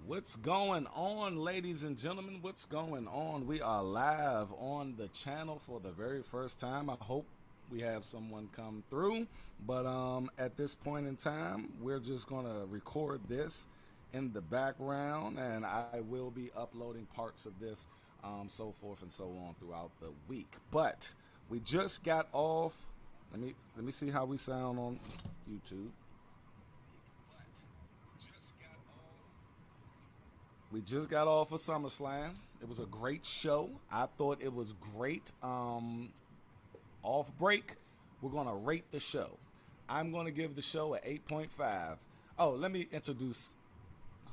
What's going on, ladies and gentlemen? What's going on? We are live on the channel for the very first time. I hope we have someone come through, but at this point in time, we're just gonna record this in the background, and I will be uploading parts of this, so forth and so on throughout the week. But we just got off. Let me see how we sound on YouTube. We just got off of Summerslam. It was a great show. I thought it was great. Off break, we're going to rate the show. I'm going to give the show an 8.5. Oh, let me introduce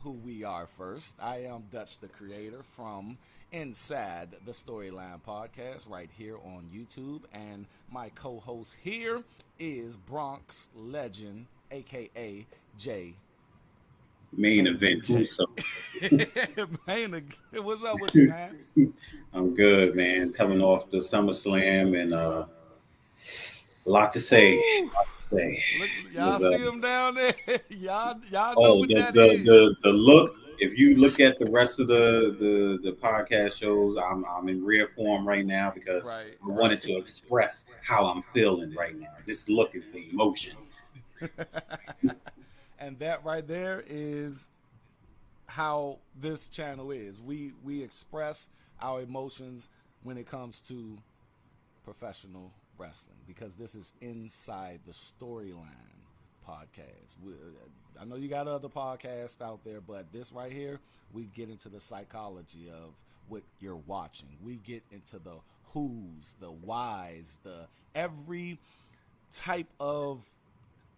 who we are first. I am Dutch, the creator, from Inside the Storyline podcast right here on YouTube. And my co-host here is Bronx Legend, a.k.a. Jay. Main event. So. What's up with you, man? I'm good, man. Coming off the SummerSlam and a lot to say. Look, y'all see him down there. y'all know what the, that the, is. the look. If you look at the rest of the podcast shows, I'm in rare form right now because I wanted to express how I'm feeling right now. This look is the emotion. And that right there is how this channel is. We express our emotions when it comes to professional wrestling because this is Inside the Storyline podcast. I know you got other podcasts out there, but this right here, we get into the psychology of what you're watching. We get into the who's, the whys, the every type of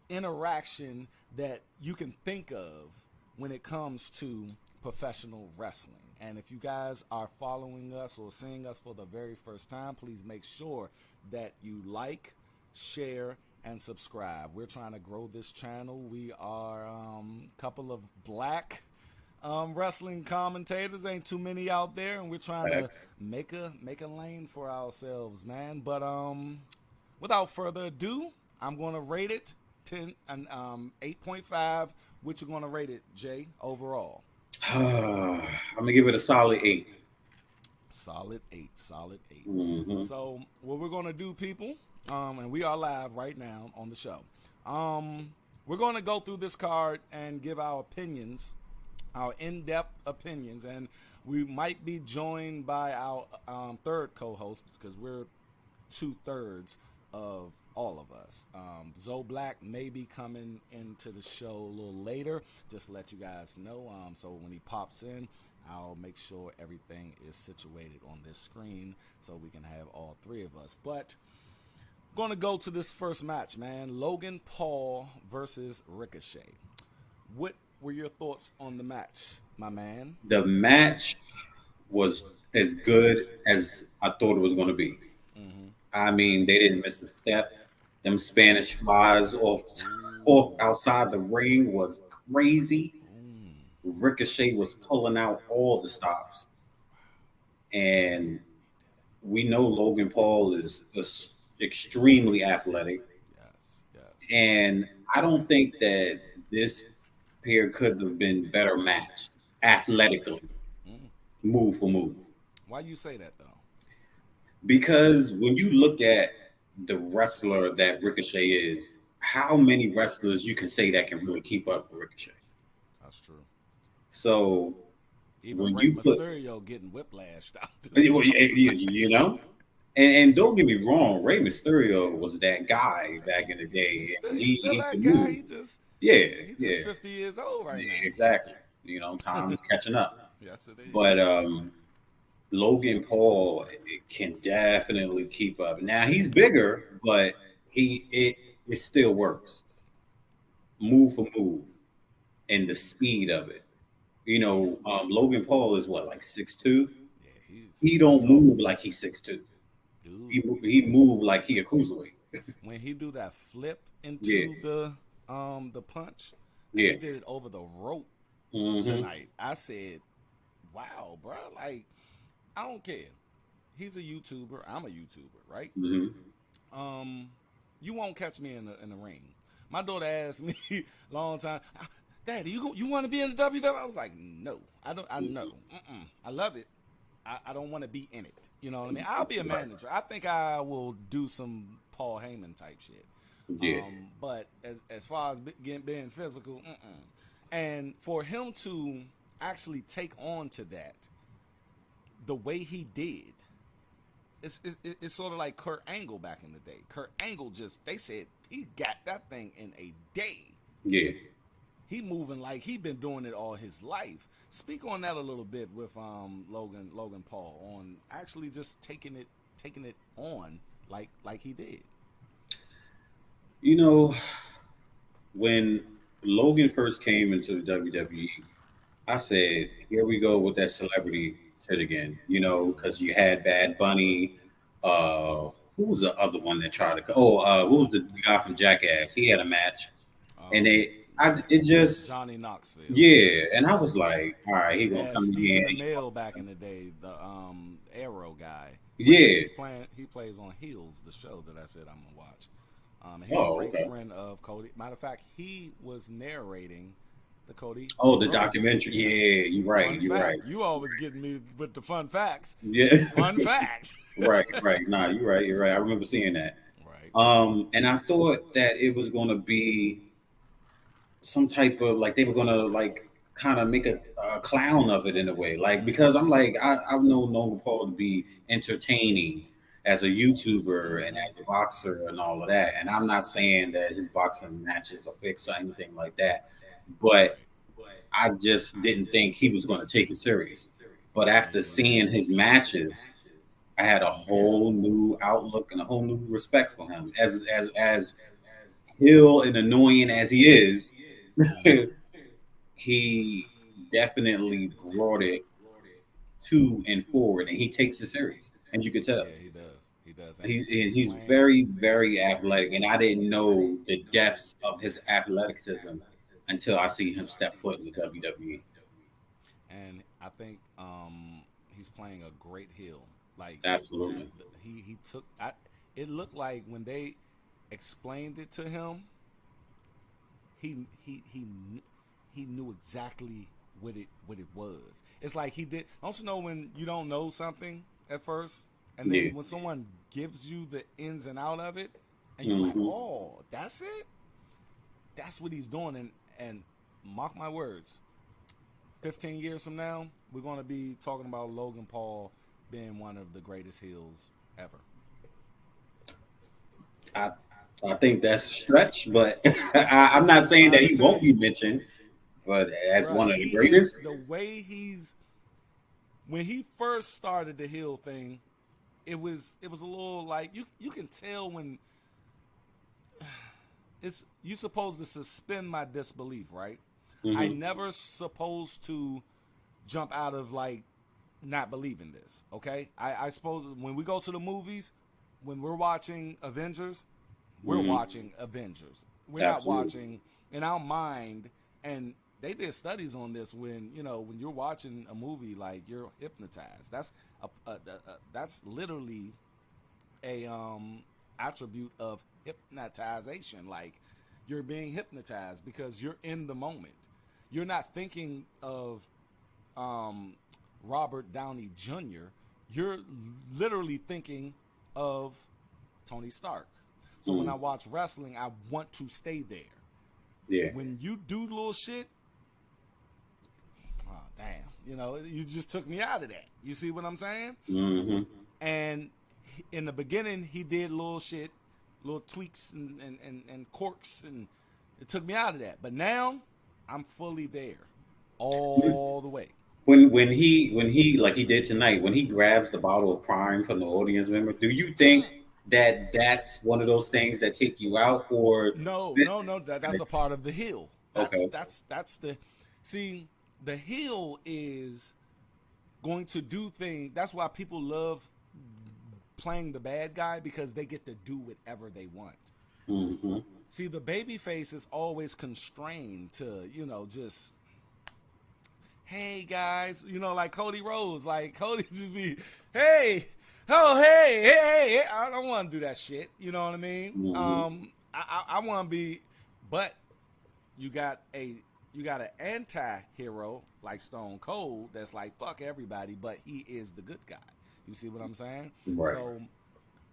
interaction that you can think of when it comes to professional wrestling. And if you guys are following us or seeing us for the very first time, please make sure that you like, share, and subscribe. We're trying to grow this channel. We are a couple of black wrestling commentators. Ain't too many out there, and we're trying to make a lane for ourselves, man. But without further ado, I'm going to rate it 8.5. What you gonna rate it, Jay, overall? I'm gonna give it a solid 8. Solid 8. Mm-hmm. So what we're gonna do, people, and we are live right now on the show. We're gonna go through this card and give our opinions, our in-depth opinions, and we might be joined by our third co-host because we're 2/3 of all of us. Zoe Black may be coming into the show a little later, just to let you guys know. So when he pops in, I'll make sure everything is situated on this screen so we can have all three of us. But going to go to this first match, man. Logan Paul versus Ricochet. What were your thoughts on the match, my man? The match was as good as I thought it was going to be. Mm-hmm. I mean, they didn't miss a step. Them Spanish flies off outside the ring was crazy. Ricochet was pulling out all the stops. And we know Logan Paul is extremely athletic. Yes. And I don't think that this pair could have been better matched athletically, move for move. Why you say that, though? Because when you look at the wrestler that Ricochet is, how many wrestlers you can say that can really keep up with Ricochet? That's true. So even when Rey Mysterio getting whiplashed out, you know, and don't get me wrong, Rey Mysterio was that guy back in the day. He's still that guy. He's just 50 years old right now. Exactly. You know, time is catching up. Yes, it is. But Logan Paul can definitely keep up. Now he's bigger, but it still works. Move for move, and the speed of it. You know, Logan Paul is what, like 6'2"? Yeah, he don't move like he's 6'2". Dude. He move like he a cruiserweight. When he do that flip into the punch, he did it over the rope tonight. I said, "Wow, bro! Like, I don't care. He's a YouTuber. I'm a YouTuber, right? Mm-hmm. You won't catch me in the ring. My daughter asked me a long time, Daddy, you want to be in the WWE? I was like, no, I don't. I know. I love it. I don't want to be in it. You know what I mean? I'll be a manager. I think I will do some Paul Heyman type shit. Yeah. But as far as being physical, and for him to actually take on to that the way he did, it's sort of like Kurt Angle back in the day. Kurt Angle they said he got that thing in a day. Yeah. He moving like he been doing it all his life. Speak on that a little bit with Logan Paul on actually just taking it on like he did. You know, when Logan first came into the WWE, I said, "Here we go with that celebrity shit again." You know, because you had Bad Bunny. Who was the other one that tried to? Who was the guy from Jackass? He had a match, and it just Johnny Knoxville. Yeah, and I was like, all right, he gonna come Stephen in. Amell back in the day, the Arrow guy. Yeah, he plays on Heels, the show that I said I'm gonna watch. He's a great friend of Cody. Matter of fact, he was narrating the Cody. Oh, the documentary. Yeah, you're right. You're right. You always getting me with the fun facts. Yeah, fun facts. Right. Nah, you're right. You're right. I remember seeing that. Right. And I thought that it was gonna be some type of like they were gonna like kind of make a clown of it in a way, like because I'm like I've known Logan Paul to be entertaining as a YouTuber and as a boxer and all of that, and I'm not saying that his boxing matches are fixed or anything like that, but I just didn't think he was going to take it serious. But after seeing his matches, I had a whole new outlook and a whole new respect for him as ill and annoying as he is. He definitely brought it to and forward, and he takes it serious, and you could tell. Yeah, he does. He does. He's very, very athletic, and I didn't know the depths of his athleticism until I see him step foot in the WWE. And I think he's playing a great heel. Like absolutely, he took. It looked like when they explained it to him, he knew exactly what it was. It's like he did. Don't you know when you don't know something at first, and then when someone gives you the ins and out of it, and you're like, oh, that's it. That's what he's doing, and mark my words. 15 years from now, we're going to be talking about Logan Paul being one of the greatest heels ever. I think that's a stretch, but I'm not saying that he won't be mentioned. But as one of the greatest, the way when he first started the heel thing, it was a little like you can tell when you're supposed to suspend my disbelief, right? Mm-hmm. I never supposed to jump out of like not believing this. Okay, I suppose when we go to the movies, when we're watching Avengers, we're watching Avengers. We're not watching in our mind. And they did studies on this when you're watching a movie, like you're hypnotized. That's literally a attribute of hypnotization. Like you're being hypnotized because you're in the moment. You're not thinking of Robert Downey Jr. You're literally thinking of Tony Stark. So when I watch wrestling, I want to stay there. Yeah. When you do little shit, oh damn, you just took me out of that. You see what I'm saying? Mm-hmm. And in the beginning, he did little shit, little tweaks and quirks, and it took me out of that. But now, I'm fully there, all the way. When he like he did tonight, when he grabs the bottle of Prime from the audience member, do you think that's one of those things that take you out, or no, that's a part of the heel. That's the heel is going to do things. That's why people love playing the bad guy, because they get to do whatever they want. Mm-hmm. See, the baby face is always constrained to just, hey guys, like Cody Rhodes, like Cody just be, hey. Oh, hey, I don't want to do that shit. You know what I mean? Mm-hmm. I want to be, but you got a you got an anti-hero like Stone Cold that's like fuck everybody, but he is the good guy. You see what I'm saying? Right. So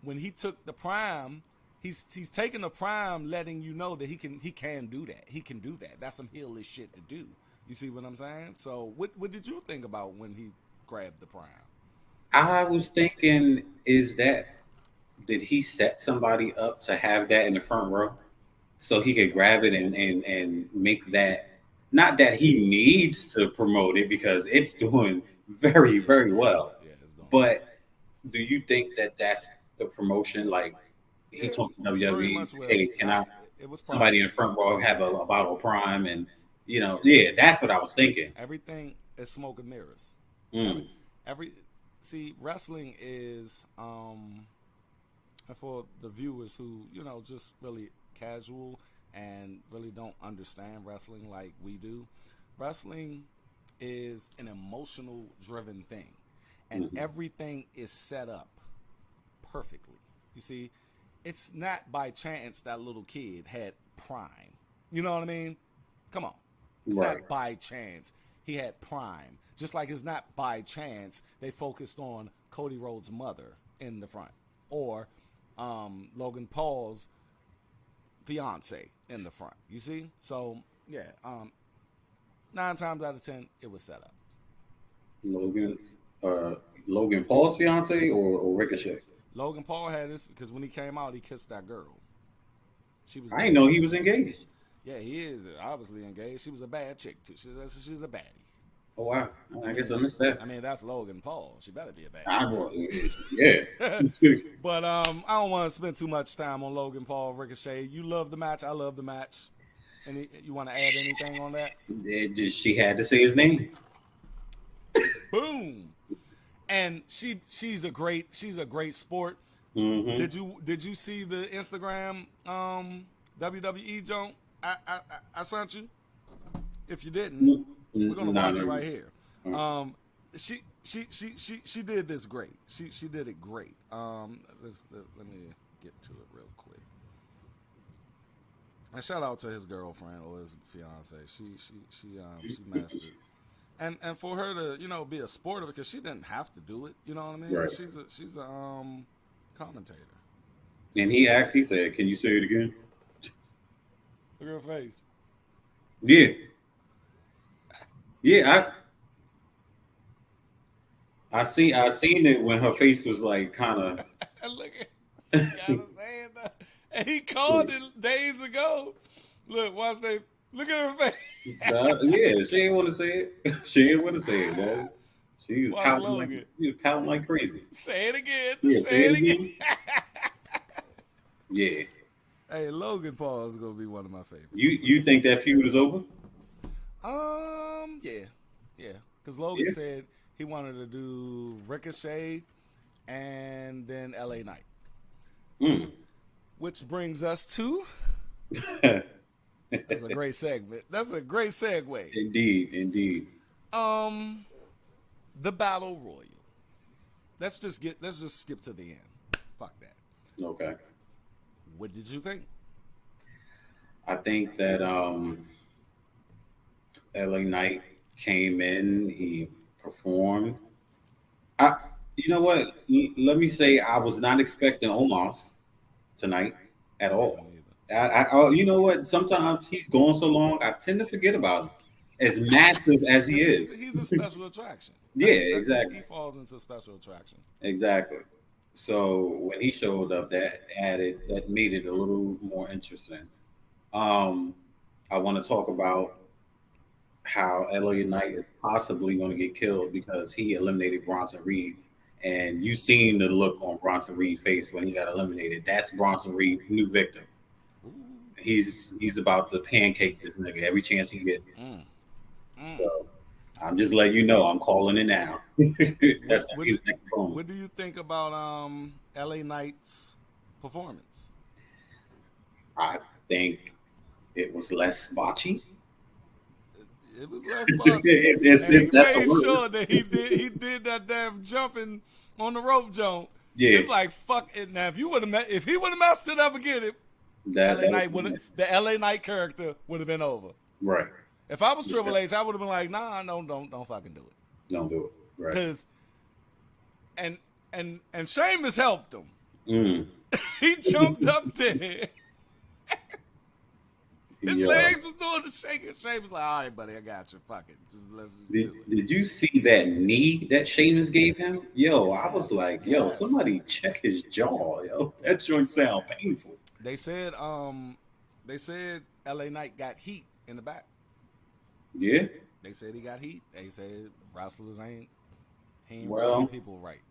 when he took the Prime, he's taking the Prime, letting you know that he can do that. He can do that. That's some heelish shit to do. You see what I'm saying? So what did you think about when he grabbed the Prime? I was thinking, did he set somebody up to have that in the front row so he could grab it and make that? Not that he needs to promote it because it's doing very, very well. Yeah, it's doing But do you think that that's the promotion? Like he told WWE, hey, can it was somebody in the front row have a bottle of Prime? And yeah, that's what I was thinking. Everything is smoke and mirrors. Mm. See, wrestling is for the viewers who just really casual and really don't understand wrestling like we do. Wrestling is an emotional driven thing, and everything is set up perfectly. You see, it's not by chance that little kid had Prime. You know what I mean? Come on. It's not by chance he had Prime. Just like it's not by chance they focused on Cody Rhodes' mother in the front, or Logan Paul's fiance in the front. You see? So yeah, 9 times out of 10 it was set up. Logan Paul's fiance or Ricochet? Logan Paul had this because when he came out, he kissed that girl. She was. I didn't know he was engaged. Yeah, he is obviously engaged. She was a bad chick too. She's a baddie. Oh wow! I guess I missed that. I mean, that's Logan Paul. She better be a baddie. Yeah. But I don't want to spend too much time on Logan Paul, Ricochet. You love the match. I love the match. You want to add anything on that? She had to say his name. Boom. And she's a great sport. Mm-hmm. Did you see the Instagram WWE joint I sent you? If you didn't, we're gonna watch it right here. She did this great. She did it great. Let me get to it real quick. And shout out to his girlfriend or his fiance. She mastered it. And for her to be a sporter, because she didn't have to do it. You know what I mean? Right. She's a commentator. And he said, "Can you say it again?" Look at her face. Yeah. Yeah, I seen it when her face was like kind of. Look at she got his hand up. And he called it days ago. Look, watch they. Look at her face. Yeah, she ain't want to say it. She ain't want to say it, man. She's pouting like crazy. Say it again. Yeah, say it again. Yeah. Hey, Logan Paul is gonna be one of my favorites. You think that feud is over? Yeah. Because Logan said he wanted to do Ricochet and then LA Knight. Which brings us to. That's a great segment. That's a great segue. Indeed. The Battle Royal. Let's just skip to the end. Fuck that. Okay. What did you think? I think that LA Knight came in, he performed. You know what? Let me say I was not expecting Omos tonight at all. You know what? Sometimes he's going so long, I tend to forget about him. As massive as he is, he's a special attraction. Exactly. He falls into special attraction. Exactly. So when he showed up, that made it a little more interesting. I want to talk about how Elliot Knight is possibly going to get killed because he eliminated Bronson Reed. And you seen the look on Bronson Reed's face when he got eliminated. That's Bronson Reed's new victim. He's about to pancake this nigga every chance he gets. So I'm just letting you know I'm calling it now. That's his next phone. What do you think about LA Knight's performance? I think it was less botchy. It was less botchy. That's made sure that he did that damn jumping on the rope jump. Yeah. It's like fuck it. Now if he would have messed it up again, the LA Knight character would have been over. Right. If I was Triple H, I would have been like, nah, no, don't fucking do it. Don't do it. Right. Because and Sheamus helped him. Mm. He jumped up there. His legs was doing the shaking. Sheamus like, all right, buddy, I got you. Fuck it. Let's just do it. Did you see that knee that Sheamus gave him? Yo, I was like, yo, somebody check his jaw, yo. That joint sound painful. They said LA Knight got heat in the back. Yeah. They said he got heat. They said wrestlers ain't people right.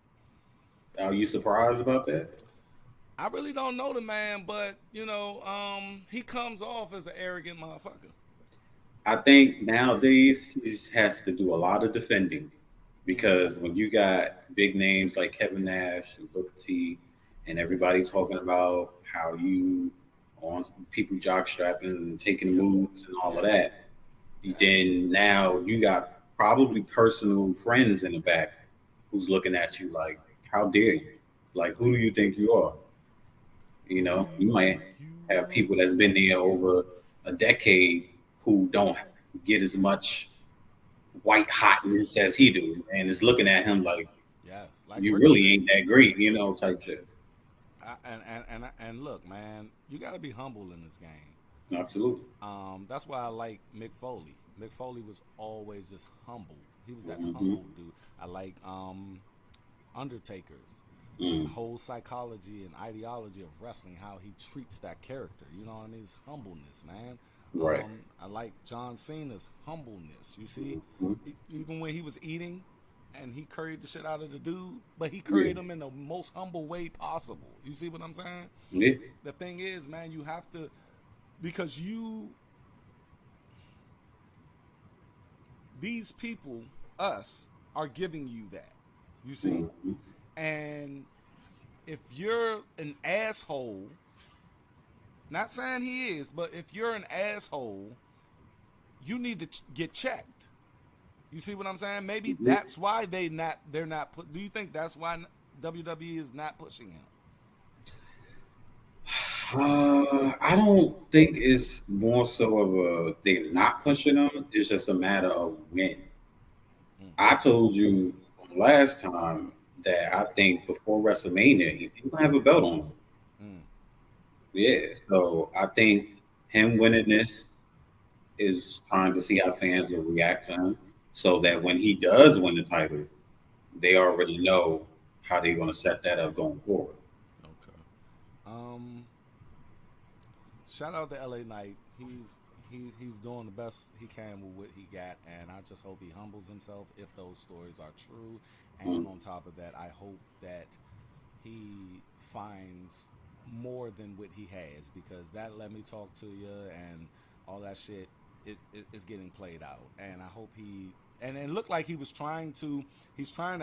Are you surprised about that? I really don't know the man, but you know, he comes off as an arrogant motherfucker. I think nowadays he just has to do a lot of defending, because when you got big names like Kevin Nash and Booker T and everybody talking about how you on people jockstrapping and taking moves and all of that, then now you got probably personal friends in the back who's looking at you like, how dare you? Like, who do you think you are? You know, you might have people that's been there over a decade who don't get as much white hotness as he do, and is looking at him like, like you really ain't that great, you know, type shit. And look, man, you got to be humble in this game. Absolutely. That's why I like Mick Foley. Mick Foley was always just humble. He was that humble dude. I like Undertaker's whole psychology and ideology of wrestling, how he treats that character. You know what I mean? His humbleness, man. Right. I like John Cena's humbleness. You see, even when he was eating, and he curried the shit out of the dude, but he curried him in the most humble way possible. You see what I'm saying? Yeah. The thing is, man, you have to, because these people, us, are giving you that. You see? And if you're an asshole, not saying he is, but if you're an asshole, you need to get checked. You see what I'm saying? Maybe that's why they're not. Do you think that's why WWE is not pushing him? I don't think it's more so of a they're not pushing him. It's just a matter of when. I told you last time that I think before WrestleMania he don't have a belt on him. Yeah, so I think him winning this is trying to see how fans will react to him, so that when he does win the title, they already know how they're going to set that up going forward. Okay. Shout out to LA Knight. He's doing the best he can with what he got, and I just hope he humbles himself if those stories are true. And on top of that, I hope that he finds more than what he has, because that Let Me Talk to You and all that shit is getting played out. And I hope and it looked like he's trying to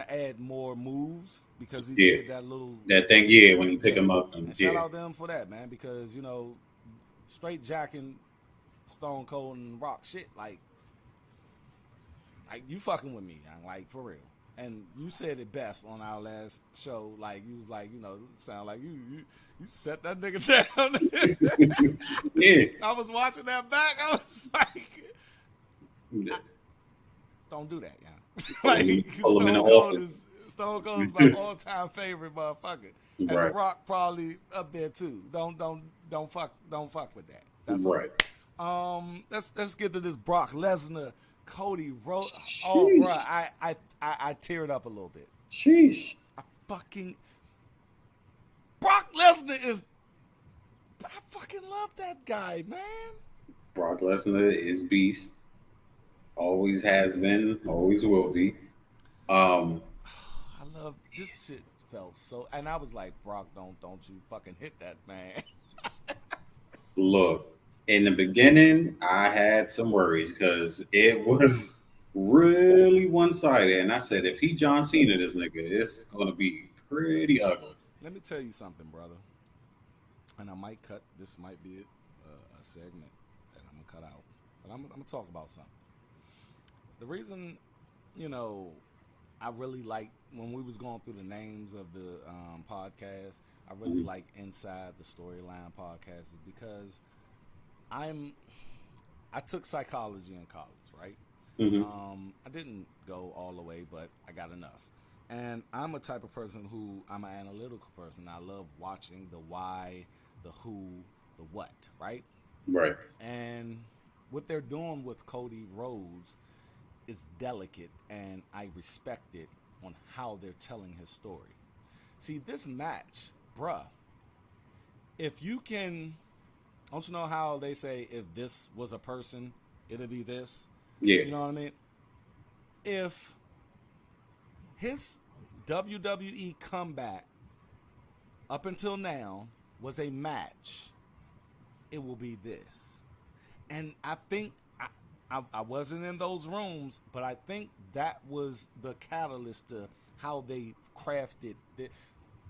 add more moves, because he did that thing when you pick him up. And shout out to him for that, man, because you know, straight jacking Stone Cold and Rock shit, like you fucking with me, like for real. And you said it best on our last show. Like, you was like, you know, sound like you set that nigga down. Yeah. I was watching that back. I was like, don't do that, yeah. Like, Stone Cold is my all-time favorite motherfucker, and The Rock probably up there too. Don't fuck with that. That's right. All. Let's get to this Brock Lesnar, Cody Rhodes. Oh, bro, I teared up a little bit. Sheesh. Brock Lesnar is. I fucking love that guy, man. Brock Lesnar is beast. Always has been. Always will be. I love this shit. Felt so, and I was like, Brock, don't you fucking hit that man. Look, in the beginning, I had some worries because it was really one-sided, and I said, if he John Cena this nigga, it's gonna be pretty ugly. Let me tell you something, brother, and I might cut. This might be a segment that I'm gonna cut out, but I'm gonna talk about something. The reason, you know, I really like when we was going through the names of the podcast. I really like Inside the Storyline podcast, is because I took psychology in college, right? Mm-hmm. I didn't go all the way, but I got enough. And I'm a type of person who I'm an analytical person. I love watching the why, the who, the what, right? Right. And what they're doing with Cody Rhodes is delicate, and I respect it on how they're telling his story. See, this match, bruh, if you can, don't you know how they say if this was a person, it'd be this? Yeah. You know what I mean? If his WWE comeback up until now was a match, it will be this. And I think I wasn't in those rooms, but I think that was the catalyst to how they crafted it.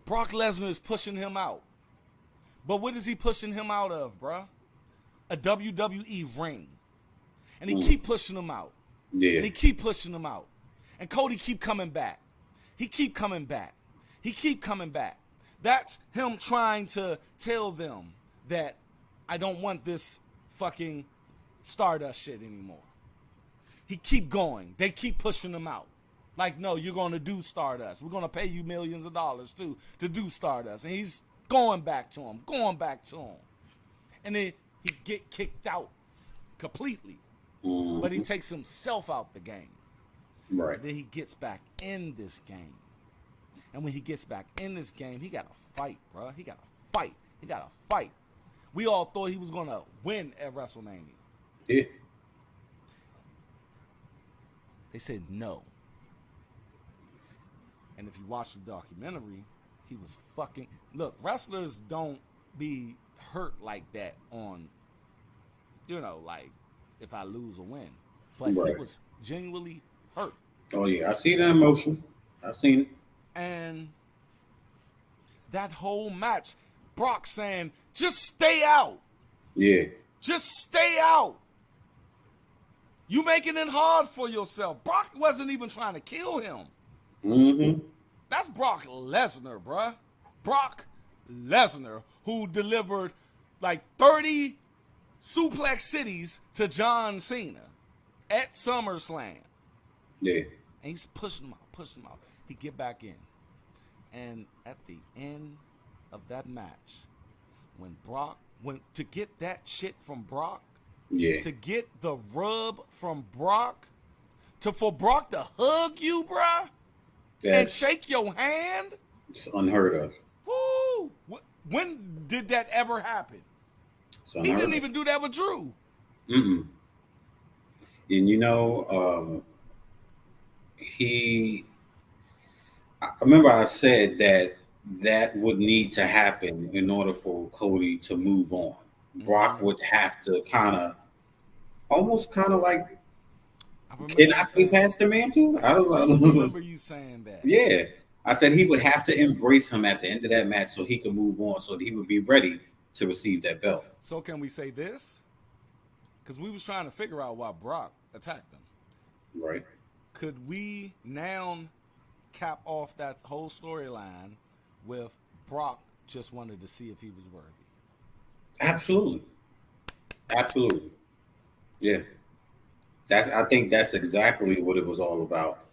Brock Lesnar is pushing him out. But what is he pushing him out of, bruh? A WWE ring. And he keep pushing him out. Yeah. And he keep pushing him out. And Cody keep coming back. He keep coming back. He keep coming back. That's him trying to tell them that I don't want this fucking Stardust shit anymore. He keep going. They keep pushing him out. Like, no, you're going to do Stardust. We're going to pay you millions of dollars too to do Stardust. And he's going back to him. And then he get kicked out completely. Mm-hmm. But he takes himself out the game. Right. And then he gets back in this game. And when he gets back in this game, he got to fight, bro. He got to fight. We all thought he was going to win at WrestleMania. Yeah. They said no. And if you watch the documentary, he was fucking... Look, wrestlers don't be hurt like that on, like if I lose or win. But right. He was genuinely hurt. Oh, yeah. I see the emotion. I seen it. And that whole match, Brock saying, just stay out. Yeah. Just stay out. You making it hard for yourself. Brock wasn't even trying to kill him. Mm-hmm. That's Brock Lesnar, bruh. Brock Lesnar, who delivered like 30 suplex cities to John Cena at SummerSlam. Yeah. And he's pushing him out. He get back in. And at the end of that match, when to get that shit from Brock, yeah, to get the rub from Brock, for Brock to hug you, bruh, and shake your hand. It's unheard of. Woo! When did that ever happen? He didn't even do that with Drew. Mm-mm. And I remember I said that would need to happen in order for Cody to move on. Brock would have to almost like, can I say Pastor Mantle? I remember you saying that. Yeah. I said he would have to embrace him at the end of that match so he could move on, so that he would be ready to receive that belt. So can we say this? Because we was trying to figure out why Brock attacked him. Right. Could we now cap off that whole storyline with Brock just wanted to see if he was worthy? Absolutely. Yeah. I think that's exactly what it was all about.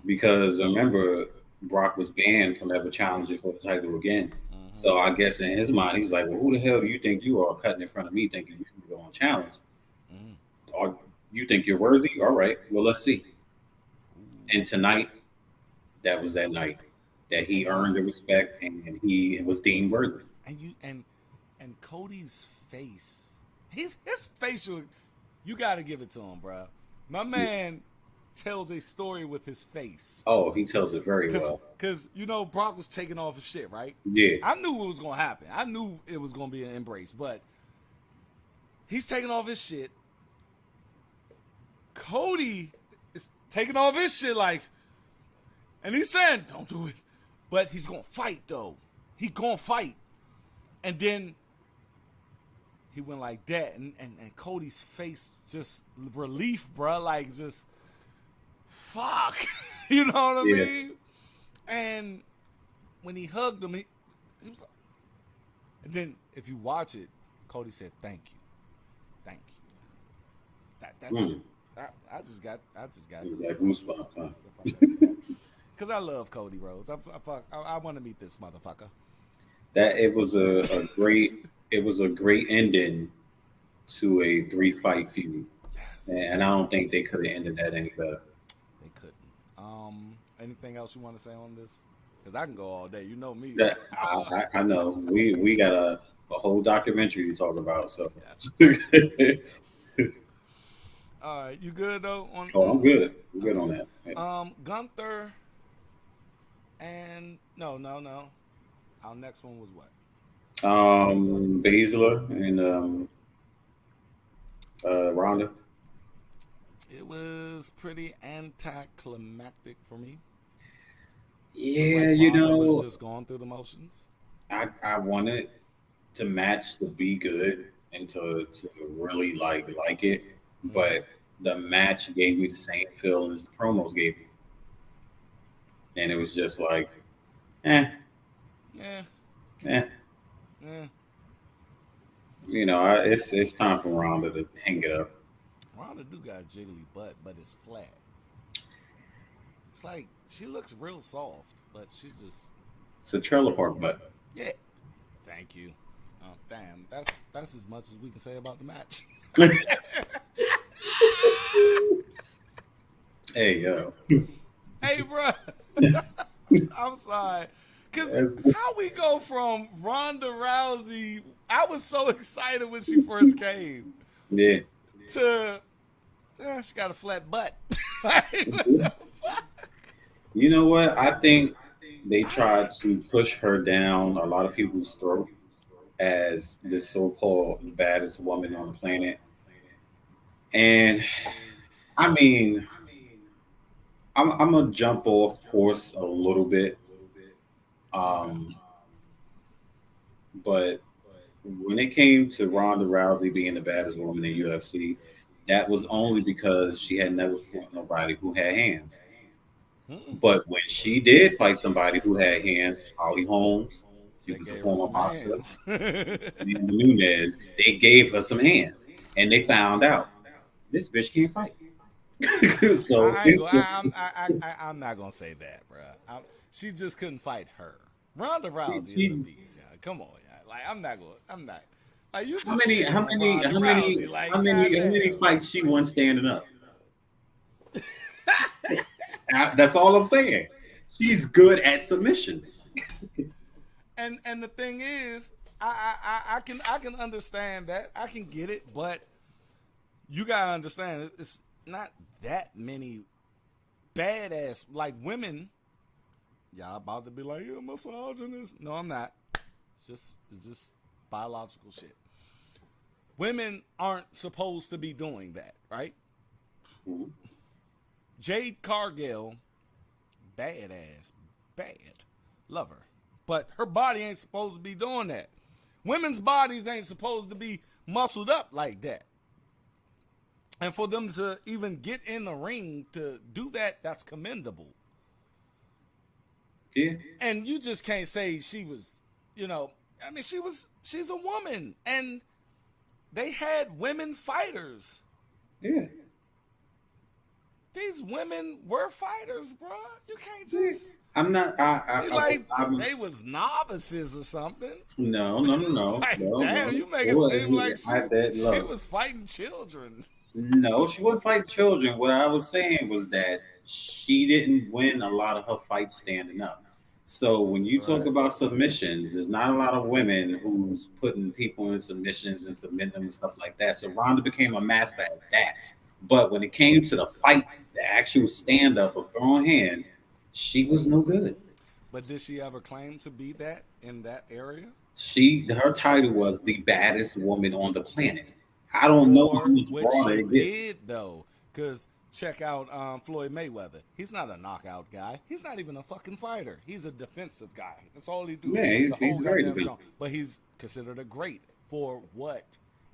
Because remember, Brock was banned from ever challenging for the title again. So I guess in his mind, he's like, well, who the hell do you think you are cutting in front of me thinking you can go on challenge? Or you think you're worthy? All right, well, let's see. And tonight, that was that night that he earned the respect and he was deemed worthy. And Cody's face, his facial, you got to give it to him, bro. My man tells a story with his face. Oh, he tells it very well. Because, Brock was taking off his shit, right? Yeah. I knew it was going to happen. I knew it was going to be an embrace, but he's taking off his shit. Cody is taking off his shit and he's saying, don't do it. But he's going to fight, though. He going to fight. And then he went like that. And Cody's face, just relief, bro. Like, just, fuck. You know what I mean? And when he hugged him, he was like, and then if you watch it, Cody said, thank you. I just got goosebumps, huh? Because I love Cody Rhodes. I want to meet this motherfucker. That it was a great ending to a 3-fight feud, Yes. and I don't think they could have ended that any better. They couldn't. Anything else you want to say on this? Because I can go all day. You know me. That I know we got a whole documentary to talk about. So, All right, you good though? I'm good. I'm good on that. Gunther and no. Our next one was what? Baszler and Ronda. It was pretty anticlimactic for me. Yeah, Like you Ronda know, was just going through the motions. I wanted the match to be good and to really like it, but the match gave me the same feeling as the promos gave me, and it was just like, eh, Yeah. eh. Yeah. You know, it's time for Ronda to hang it up. Ronda do got a jiggly butt, but it's flat. It's like she looks real soft, but she's just It's a trailer park butt. yeah. Thank you. Damn, that's as much as we can say about the match. Hey yo, Hey, bro. I'm sorry. Because how we go from Ronda Rousey, I was so excited when she first came, yeah. to, she got a flat butt. Like, what the fuck? You know what? I think they tried to push her down a lot of people's throat as this so-called baddest woman on the planet. And I mean, I'm gonna jump off course a little bit, um, but when it came to Ronda Rousey being the baddest woman in UFC, that was only because she had never fought nobody who had hands. But when she did fight somebody who had hands, Holly Holmes, she They was a gave her former some boxer, hands. and Nunez, they gave her some hands, and they found out this bitch can't fight. So it's just, I'm not gonna say that, bro. She just couldn't fight her. Ronda Rousey she- is a beast. Yeah. Come on, yeah. Like I'm not going. I'm not. Like you just how many shitting how on many Ronda how many Rousey, like, how many how many goddamn. fights she won standing up? That's all I'm saying. She's good at submissions. And the thing is, I can understand that. I can get it, but you gotta understand it's not that many badass like women. Y'all about to be like, you're a misogynist. No, I'm not. It's just biological shit. Women aren't supposed to be doing that, right? Mhm. Jade Cargill, badass, bad, love her, but her body ain't supposed to be doing that. Women's bodies ain't supposed to be muscled up like that. And for them to even get in the ring to do that, that's commendable. Yeah. And you just can't say she was, I mean, she's a woman. And they had women fighters. Yeah. These women were fighters, bro. You can't just. I'm not. I'm, they was novices or something. No. Like, No, damn, no. you make it seem like she look. was fighting children. No, she wasn't fighting children. What I was saying was that she didn't win a lot of her fights standing up. So when you talk Right. about submissions, there's not a lot of women who's putting people in submissions and submitting them and stuff like that. So Ronda became a master at that. But when it came to the fight, the actual stand up of throwing hands, she was no good. But did she ever claim to be that in that area? Her title was the baddest woman on the planet. I don't know how much Which broader she it gets. did though, because check out Floyd Mayweather. He's not a knockout guy. He's not even a fucking fighter. He's a defensive guy. That's all he do. Yeah, The he's whole very goddamn defensive. joint. But he's considered a great for what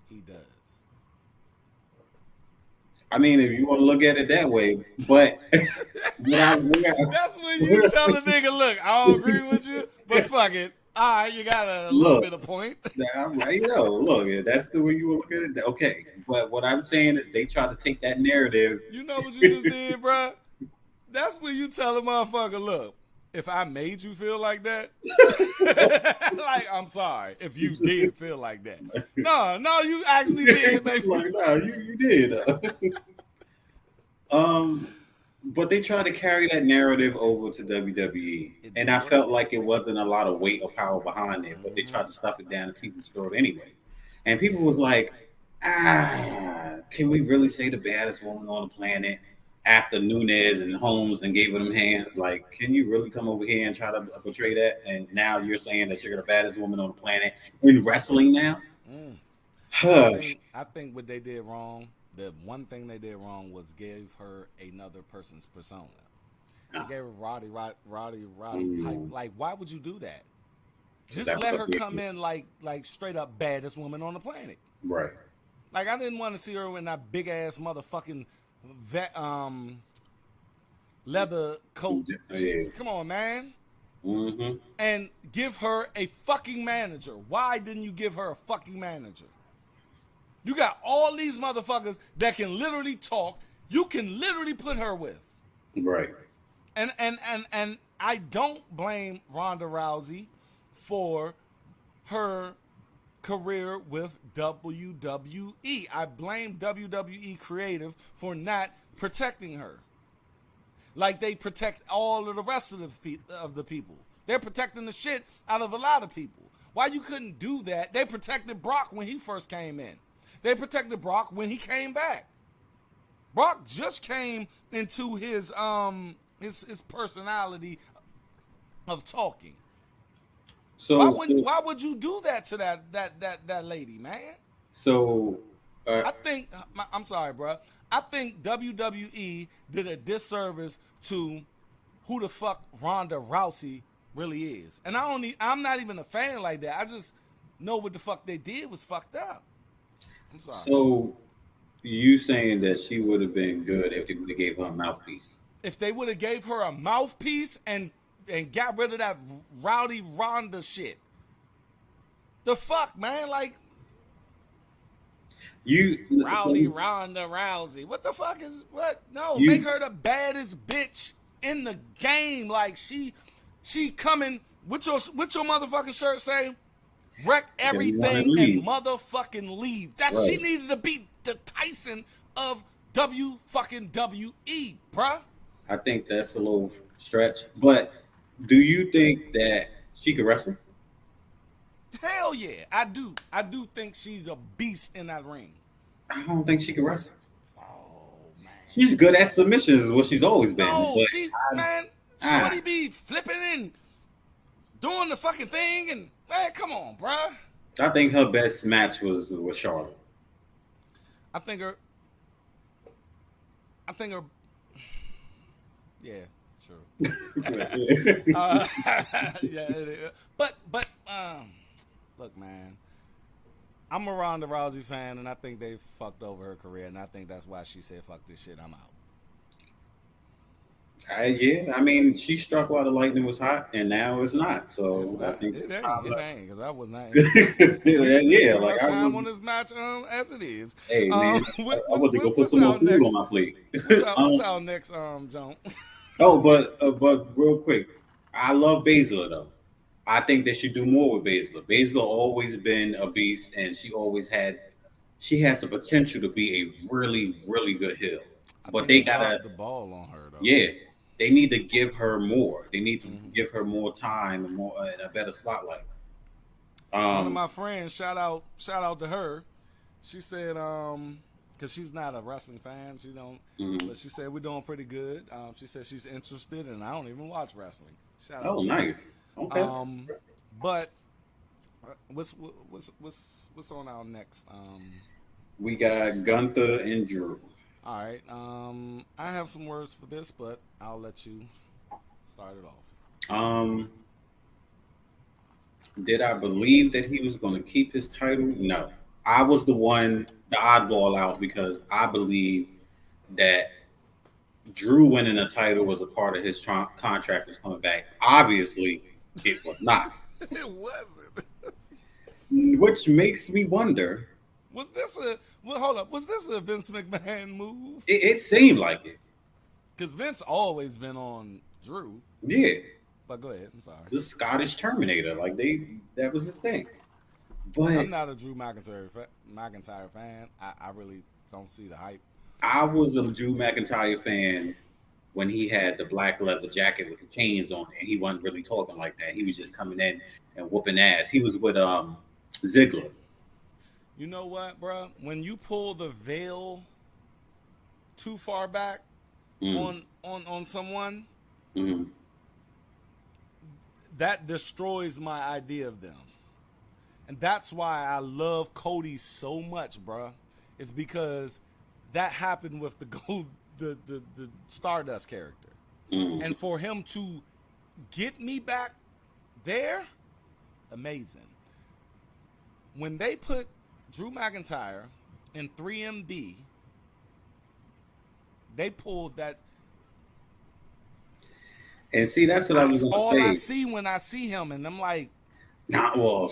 he does. I mean, if you want to look at it that way, but That's when you tell a nigga, look, I don't agree with you, but fuck it. All right, you got a little Look, bit of point. right, look, that's the way you were looking at it. Okay, but what I'm saying is they try to take that narrative. You know what you just did, bruh? That's when you tell a motherfucker, look, if I made you feel like that, like, I'm sorry if you did feel like that. No, you actually did, baby. Like, no, you did. But they tried to carry that narrative over to WWE, and I felt like it wasn't a lot of weight or power behind it. But they tried to stuff it down in people's throat anyway, and people was like, can we really say the baddest woman on the planet after Nunes and Holmes and gave them hands? Like, can you really come over here and try to portray that? And now you're saying that you're the baddest woman on the planet in wrestling now? I think what they did wrong, the one thing they did wrong was gave her another person's persona. They gave her Roddy Pipe. Like, why would you do that? Just let her come in like straight up baddest woman on the planet. Right. Like, I didn't want to see her in that big ass motherfucking leather coat. Yeah. Come on, man. Mm-hmm. And give her a fucking manager. Why didn't you give her a fucking manager? You got all these motherfuckers that can literally talk. You can literally put her with. Right. And I don't blame Ronda Rousey for her career with WWE. I blame WWE Creative for not protecting her. Like they protect all of the rest of the people. They're protecting the shit out of a lot of people. Why you couldn't do that? They protected Brock when he first came in. They protected Brock when he came back. Brock just came into his personality of talking. So why would you do that to that lady, man? So I think I'm sorry, bro. I think WWE did a disservice to who the fuck Ronda Rousey really is, and I'm not even a fan like that. I just know what the fuck they did was fucked up. I'm sorry. So you saying that she would have been good if they would have gave her a mouthpiece? If they would have gave her a mouthpiece and got rid of that rowdy Ronda shit. The fuck, man? Like, Ronda Rousey. What the fuck is what? No, make her the baddest bitch in the game. Like she coming with your motherfucking shirt say, wreck everything and motherfucking leave. That's right. She needed to be the Tyson of WWE, bruh. I think that's a little stretch, but do you think that she could wrestle? Hell yeah, I do. I do think she's a beast in that ring. I don't think she can wrestle. Oh man, she's good at submissions, is what she's always been. No, Shorty be flipping and doing the fucking thing, and man, come on, bruh. I think her best match was with Charlotte. I think her. Yeah, true. Yeah, but look, man, I'm a Ronda Rousey fan, and I think they fucked over her career, and I think that's why she said, "Fuck this shit, I'm out." Yeah, I mean, she struck while the lightning was hot, and now it's not. So I think it ain't because I was not. Yeah, like I was on this match as it is. Hey man, I want to go put some more food on my plate. What's our next Joan? Oh, but real quick, I love Baszler though. I think they should do more with Baszler. Baszler always been a beast, and she has the potential to be a really, really good heel. But they gotta the ball on her though. Yeah, they need to give her more. They need to give her more time and more and a better spotlight. One of my friends, shout out to her. She said, because she's not a wrestling fan, she don't. But she said we're doing pretty good. She said she's interested, and I don't even watch wrestling. Shout out. Oh, nice. Okay. But what's on our next? We got Gunther and Drew. All right. I have some words for this, but I'll let you start it off. Did I believe that he was going to keep his title? No. I was the oddball out, because I believe that Drew winning a title was a part of his contract was coming back. Obviously, it was not. It wasn't. Which makes me wonder. Was this a hold up? Was this a Vince McMahon move? It seemed like it. Because Vince always been on Drew. Yeah. But go ahead. I'm sorry. The Scottish Terminator. Like that was his thing. I'm But not a Drew McIntyre fan. I really don't see the hype. I was a Drew McIntyre fan when he had the black leather jacket with the chains on it, and he wasn't really talking like that. He was just coming in and whooping ass. He was with Ziggler. You know what, bro? When you pull the veil too far back on someone, that destroys my idea of them. And that's why I love Cody so much, bro. It's because that happened with the Stardust character. And for him to get me back there, amazing. When they put Drew McIntyre in 3MB, they pulled that. And see, that's what I was going to say. All I see when I see him, and I'm like, Nah.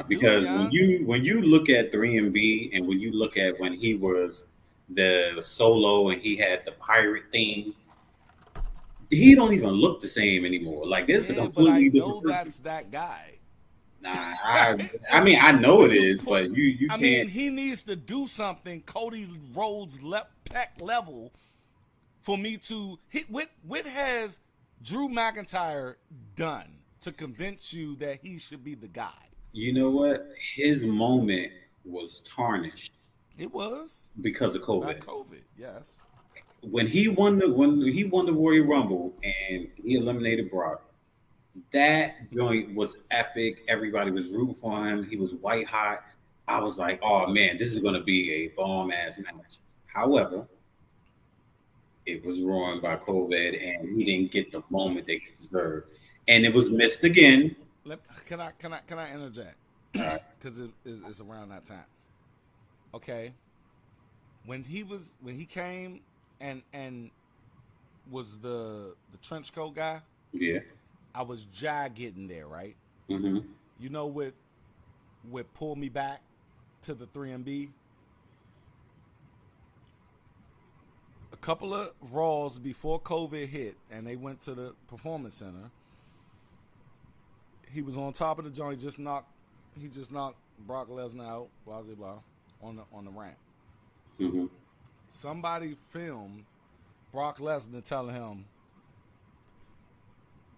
Because when you look at 3MB and when you look at when he was the solo and he had the pirate theme, he don't even look the same anymore. Like this is a completely different person. That's that guy. Nah, I mean I know it is, but you can't. I mean, he needs to do something Cody Rhodes peck level for me to hit. What has Drew McIntyre done to convince you that he should be the guy? You know what? His moment was tarnished. It was because of COVID. By COVID, yes. When he won the Royal Rumble and he eliminated Brock, that joint was epic. Everybody was rooting for him. He was white hot. I was like, oh man, this is going to be a bomb ass match. However, it was ruined by COVID, and he didn't get the moment that he deserved, and it was missed again. Can I interject? Because it's around that time. Okay, when he came and was the trench coat guy. Yeah. I was getting there, right? Mm-hmm. You know what pulled me back to the 3MB? A couple of Raws before COVID hit, and they went to the Performance Center. He was on top of the joint. He just knocked Brock Lesnar out, blah blah blah, on the ramp. Mm-hmm. Somebody filmed Brock Lesnar telling him,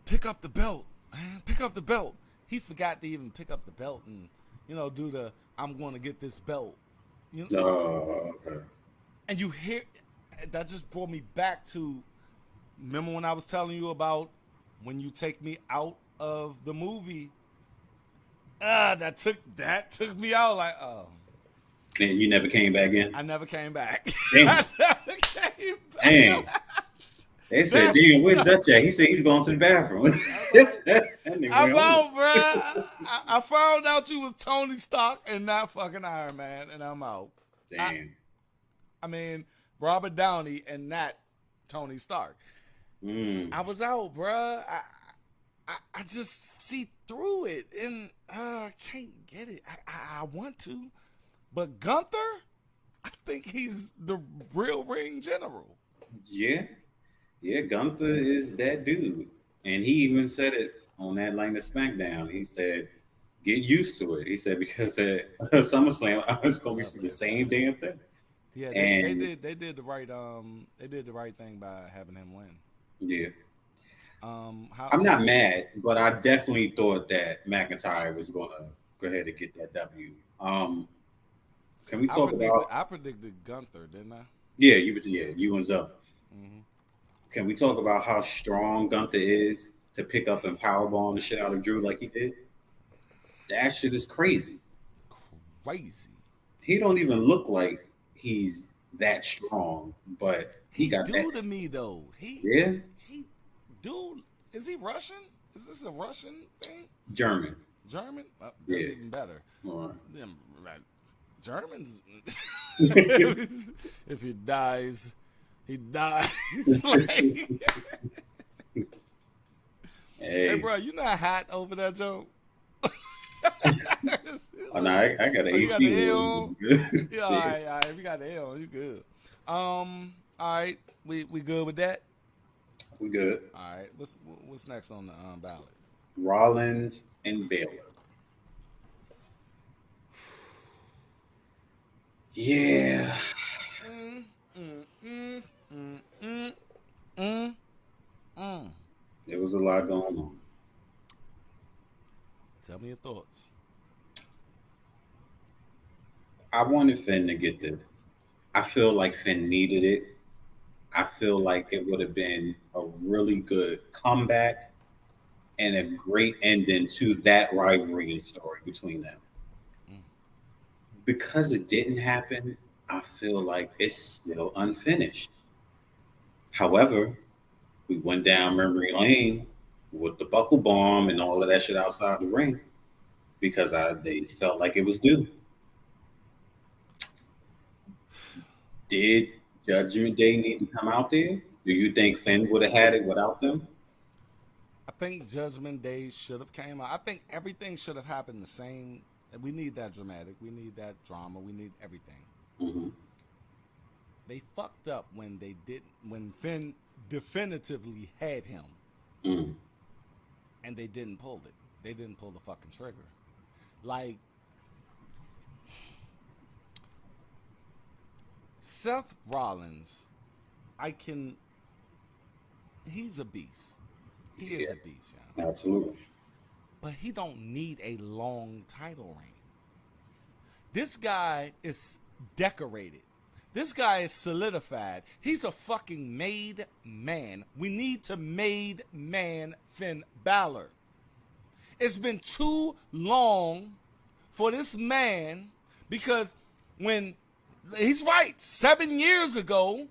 pick up the belt, man. Pick up the belt. He forgot to even pick up the belt and, do the I'm going to get this belt. Okay. And you hear, that just brought me back to, remember when I was telling you about when you take me out of the movie? That took me out like, oh. And you never came back in? I never came back. Damn. I never came back. Damn. They said, damn, where's Dutch at? He said he's going to the bathroom. I'm out, bro. I found out you was Tony Stark and not fucking Iron Man, and I'm out. Damn. I mean, Robert Downey and not Tony Stark. I was out, bro. I just see through it, and I can't get it. I want to, but Gunther, I think he's the real ring general. Yeah, Gunther is that dude. And he even said it on that line of SmackDown. He said, get used to it. He said, because at SummerSlam, I was going to be the same damn thing. Yeah, they did the right thing by having him win. Yeah. I'm not mad, but I definitely thought that McIntyre was going to go ahead and get that W. Can we talk about? I predicted Gunther, didn't I? Yeah, you and Zoe. Mm-hmm. Can we talk about how strong Gunther is to pick up and powerbomb the shit out of Drew like he did? That shit is crazy. Crazy. He don't even look like he's that strong, but he got do that. To me though. Dude, is he Russian? Is this a Russian thing? German. German? That's even better. All right. Germans, if he dies, he dies. Like, Hey, Hey, bro, you not hot over that joke? oh, no, I got an Oh, you got the AC air on. on? Yeah, all Yeah, right, all right. If you got the air on, you good. All right, we good with that. we good. All right, what's next on the ballot? Rollins and Baylor. Yeah, Mm, mm, mm, mm, mm, mm, mm. there was a lot going on. Tell me your thoughts. I wanted Finn to get this. I feel like Finn needed it. I feel like it would have been a really good comeback and a great ending to that rivalry and story between them. Mm. Because it didn't happen, I feel like it's still unfinished. However, we went down memory lane with the buckle bomb and all of that shit outside the ring because they felt like it was due. Did Judgment Day need to come out there? Do you think Finn would have had it without them? I think Judgment Day should have came out. I think everything should have happened the same. We need that dramatic. We need that drama. We need everything. Hmm. They fucked up when they didn't. When Finn definitively had him, Mm. and they didn't pull it. They didn't pull the fucking trigger. Like Seth Rollins, I can. He's a beast. He is Yeah, a beast, y'all. absolutely. But he don't need a long title reign. This guy is decorated. This guy is solidified. He's a fucking made man. We need to made man Finn Balor. It's been too long for this man because when he's right, 7 years ago,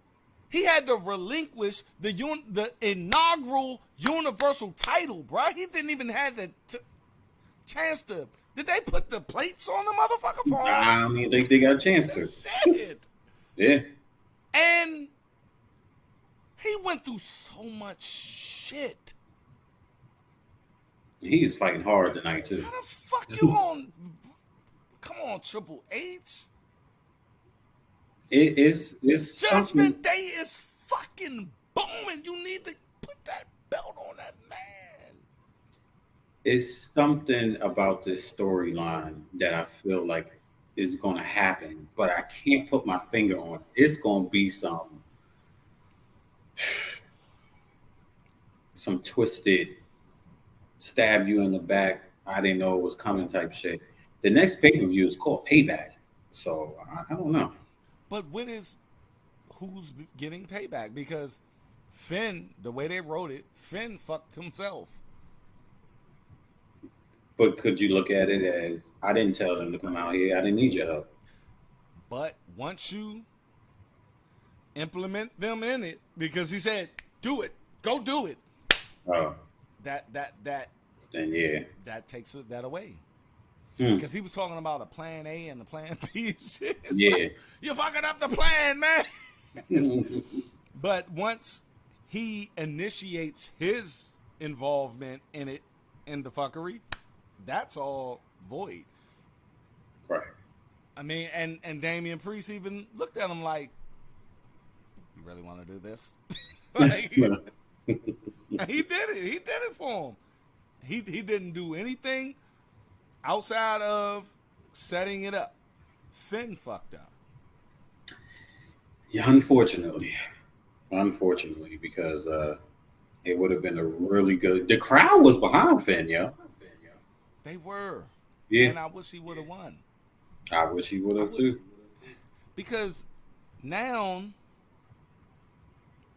he had to relinquish the inaugural Universal title, bro. He didn't even have the chance to. Did they put the plates on the motherfucker for him? I mean, they got a chance to. Shit. Yeah. And he went through so much shit. He's fighting hard tonight, too. How the fuck you on? Come on, Triple H. It's something. Judgment Day is fucking booming. You need to put that belt on that man. It's something about this storyline that I feel like is going to happen, but I can't put my finger on it. It's going to be some twisted, stab you in the back. I didn't know it was coming type shit. The next pay per view is called Payback, so I don't know. But who's getting payback? Because Finn, the way they wrote it, Finn fucked himself. But could you look at it as I didn't tell them to come out here. I didn't need your help. But once you implement them in it, because he said, "Do it, go do it," Oh, that then yeah. that takes that away. Hmm. Because he was talking about a plan A and a plan B shit. Yeah. You're fucking up the plan, man. But once he initiates his involvement in it, in the fuckery, that's all void. Right. I mean, and Damian Priest even looked at him like, "You really want to do this?" Like, he did it. He did it for him. He didn't do anything outside of setting it up. Finn fucked up. Yeah, unfortunately, because it would have been a really good. The crowd was behind Finn, yo. They were. Yeah, And I wish he would have won. I wish he would have too. Because now,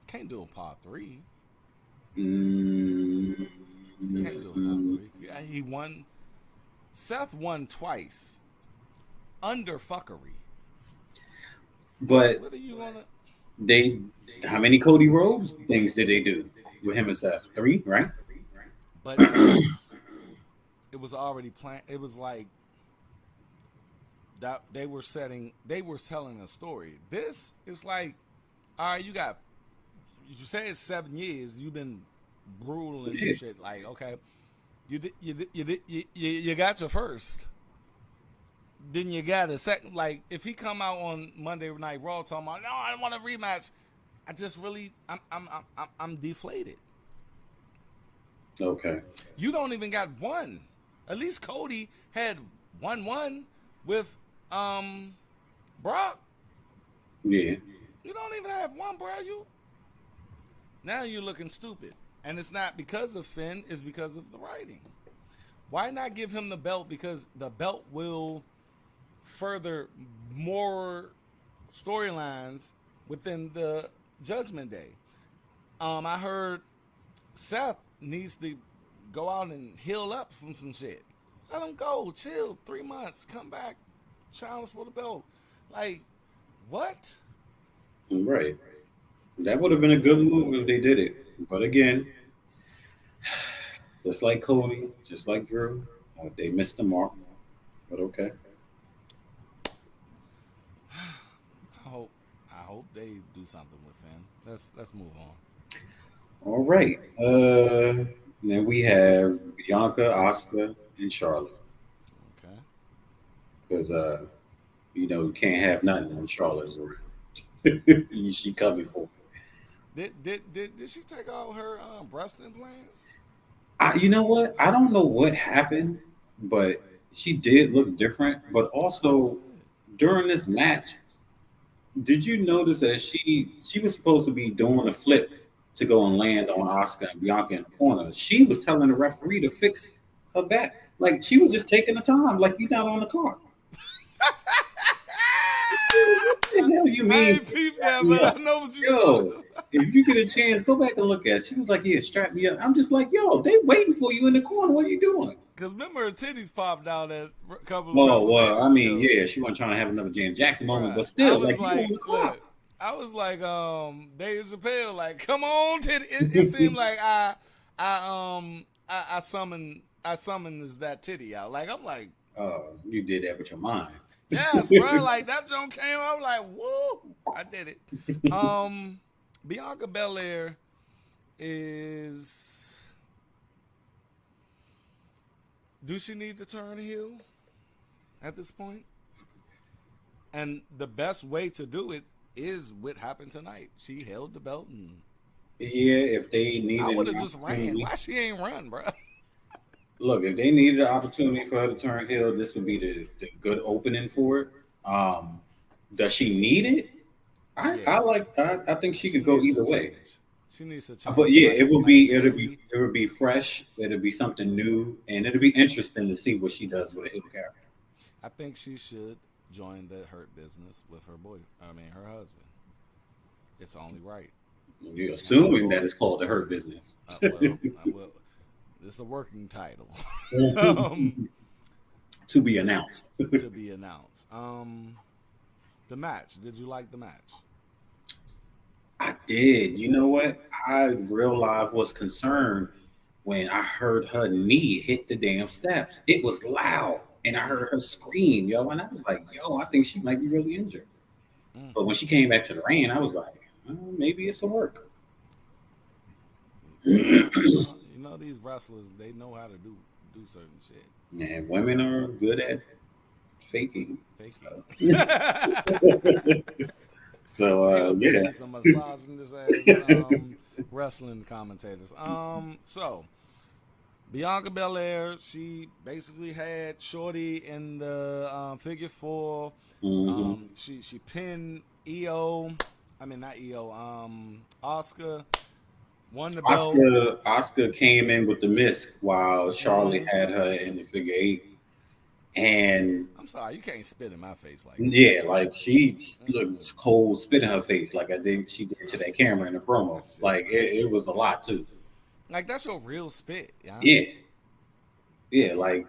can't do a part 3. Mm, Can't do a part 3. Yeah, he won. Seth won twice. Under fuckery. But What are you gonna? how many Cody Rhodes things did they do with him and Seth? 3, right? But it was already planned. It was like that they were telling a story. This is like, all right, you say it's 7 years. You've been brutal and Yeah. shit. Like, okay, you got your first. Then you got a second. Like, if he come out on Monday Night Raw talking about, no, I don't want a rematch. I just really, I'm deflated. Okay. You don't even got one. At least Cody had 1-1 with Brock. Yeah. You don't even have one, bro. Now you're looking stupid. And it's not because of Finn, it's because of the writing. Why not give him the belt? Because the belt will further more storylines within the Judgment Day. I heard Seth needs to go out and heal up from some shit. Let him go, chill, 3 months, come back, challenge for the belt. Like, what? Right. That would have been a good move if they did it. But again, just like Cody, just like Drew, they missed the mark. But okay. I hope they do something with Finn. Let's move on. All right. Then we have Bianca, Asuka, and Charlotte. Okay. Because you can't have nothing when Charlotte's around. She coming for. Did she take all her breast implants? You know what? I don't know what happened, but she did look different. But also during this match, did you notice that she was supposed to be doing a flip to go and land on Asuka and Bianca in the corner? She was telling the referee to fix her back. Like she was just taking the time, like you're not on the clock. What the hell you I mean? ain't peeped that, but I know what you Yo, if you get a chance, go back and look at it. She was like, yeah, strap me up. I'm just like, yo, they waiting for you in the corner. What are you doing? Because remember her titties popped out at a couple of Well, I WrestleManias mean, ago. yeah, she wasn't trying to have another Janet Jackson moment, but Bruh, still, like, you on the clock. look, I was like, Dave Chappelle, like, come on, titty. It seemed like I summoned that titty out. Like, I'm like, You did that with your mind. yes, bro. Like that joint came out. I'm like, woo! I did it. Bianca Belair is. Do she need to turn heel at this point? And the best way to do it is what happened tonight. She held the belt, and Yeah, if they needed, I would have an just ran. opportunity- Why she ain't run, bro? Look, if they needed an opportunity for her to turn heel, this would be the good opening for it. Does she need it? I think she could go needs either to way. change. She needs to change. But yeah, Like- it would like be Bayley. it would be fresh. It'll be something new, and it'll be interesting to see what she does with a heel character. I think she should join the Hurt Business with her her husband. It's only right. You're assuming that it's called the Hurt Business. It's a working title To be announced. to be announced. The match. Did you like the match? I did. You know what? I real life was concerned when I heard her knee hit the damn steps. It was loud, and I heard her scream, yo, and I was like, yo, I think she might be really injured. But when she came back to the ring, I was like, maybe it's a work. You know these wrestlers, they know how to do certain shit. And women are good at faking. So yeah. Some misogynist ass wrestling commentators. So Bianca Belair, she basically had Shorty in the figure four. Mm-hmm. She pinned Asuka. Won the belt. Asuka came in with the misk while Charlotte had her in the figure eight. And I'm sorry, you can't spit in my face like yeah, like she looked cold spit in her face, like she did to that camera in the promo. Like it was a lot too. Like that's your real spit, yeah. Like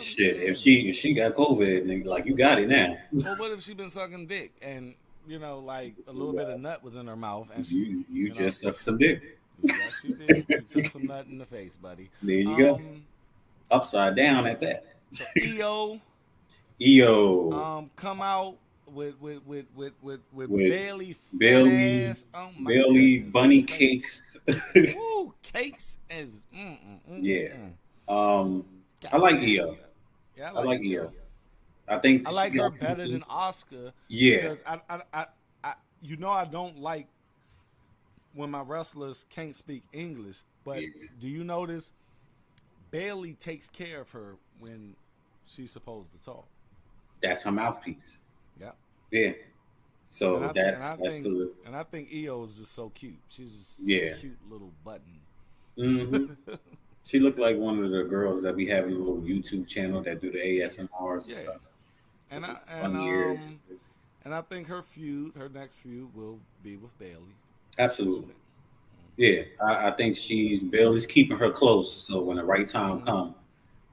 shit. If she got COVID, and like you got it now. Well, what if she been sucking dick and like a little bit of nut was in her mouth and she you just sucked some dick. Yes, you did. You took some nut in the face, buddy. There you go. Upside down at that. So EO EO. come out with Bailey fat Bailey, ass. Oh my Bailey goodness. bunny Like, cakes. woo, cakes is Yeah. I God like damn. EO. Yeah, I I like like EO. EO. I think I she like her got better something. than Oscar Yeah. because I you know I don't like when my wrestlers can't speak English, but Yeah. do you notice Bailey takes care of her when she's supposed to talk? That's her mouthpiece. Yeah. Yeah. And So I think and that's I that's think the and I think EO is just so cute. She's just yeah. a cute little button. hmm She looked like one of the girls that be having a little YouTube channel that do the ASMRs and Yeah. stuff And with I the and funny ears. and I think her next feud will be with Bailey. Absolutely. Yeah. I think Bailey's keeping her close so when the right time Mm-hmm. comes,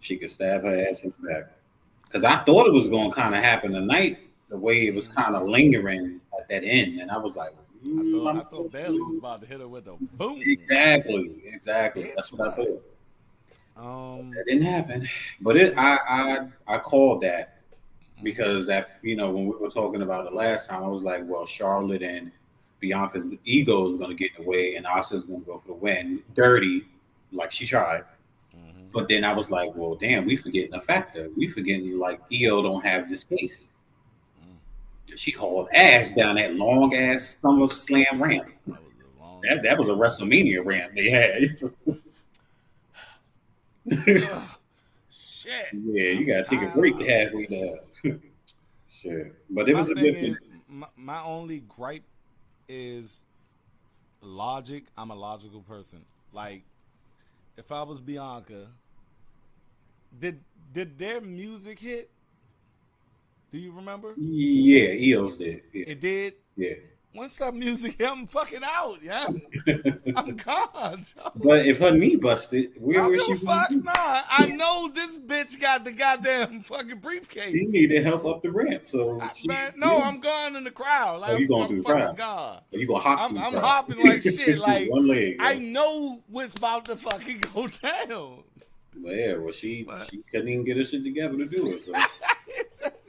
she can stab her ass in the back. Because I thought it was going to kind of happen tonight, the way it was Mm-hmm. kind of lingering at that end, and I was like, I I'm so thought Bailey was confused. about to hit her with a boom, Exactly. That's bitch. what I What? thought. That didn't happen, but it I called that Mm-hmm. because after when we were talking about it last time, I was like, well, Charlotte and Bianca's ego is going to get in the way, and Asuka's going to go for the win, dirty, like she tried. Mm-hmm. But then I was like, well, damn, we forgetting a factor. We forgetting like EO don't have this case. Mm. She hauled ass down that long ass SummerSlam ramp. That was a long That was a WrestleMania ramp they had. Ugh, shit. Yeah, you I'm gotta take a tired. break halfway there. Sure, but it My was a thing good finish. is, my only gripe is logic. I'm a logical person. Like, if I was Bianca, did their music hit? Do you remember? Yeah, EOS did. Yeah, It did. yeah. Once that music hit, I'm fucking out, yeah. I'm gone, Joe. But if her knee busted, I don't where's give she a going fuck. to? Nah, I know this bitch got the goddamn fucking She briefcase. needed help up the ramp, so Man, no, yeah. I'm gone in the crowd. Oh, Like you going I'm through the fucking crowd? gone. Oh, you gonna hop through the I'm crowd? hopping like shit. Like One leg, I yo. know what's about to fucking go down. But yeah, well, she But couldn't even get her shit together to do it. So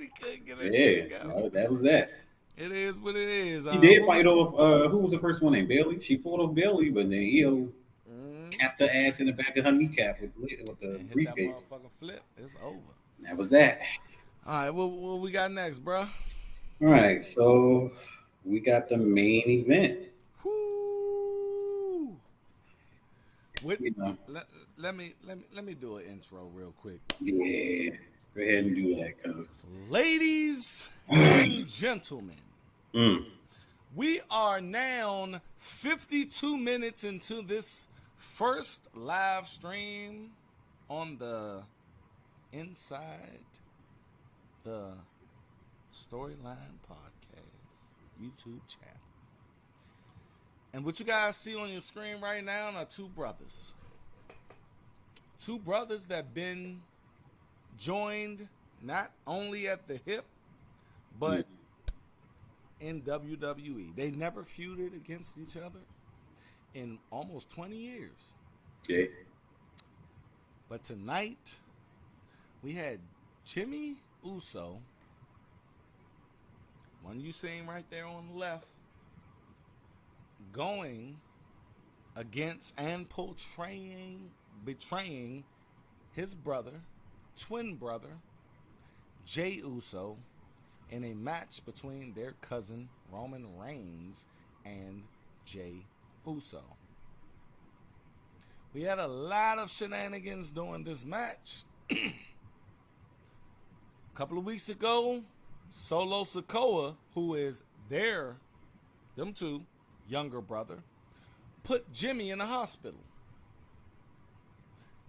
she couldn't get her shit yeah, together. that was that. It is what it is. She did What fight would you? off. Who was the first one named Bailey? She fought off Bailey, but then EO Mm, capped her ass in the back of her kneecap with the and hit that briefcase. motherfucking flip. It's over. That was that. All right, what we got next, bro? All right, so we got the main event. Whoo! What? You know, Let me do an intro real quick. yeah. Go ahead and do that, cause Ladies and gentlemen, mm, we are now 52 minutes into this first live stream on the Inside the Storyline Podcast YouTube channel. And what you guys see on your screen right now are two brothers. Two brothers that been joined not only at the hip, but in WWE. They never feuded against each other in almost 20 years. yeah, But tonight, we had Jimmy Uso, one you seeing right there on the left, going against and betraying his brother, twin brother, Jay Uso, in a match between their cousin Roman Reigns and Jay Uso. We had a lot of shenanigans during this match. A couple of weeks ago, Solo Sikoa, who is them two, younger brother, put Jimmy in the hospital.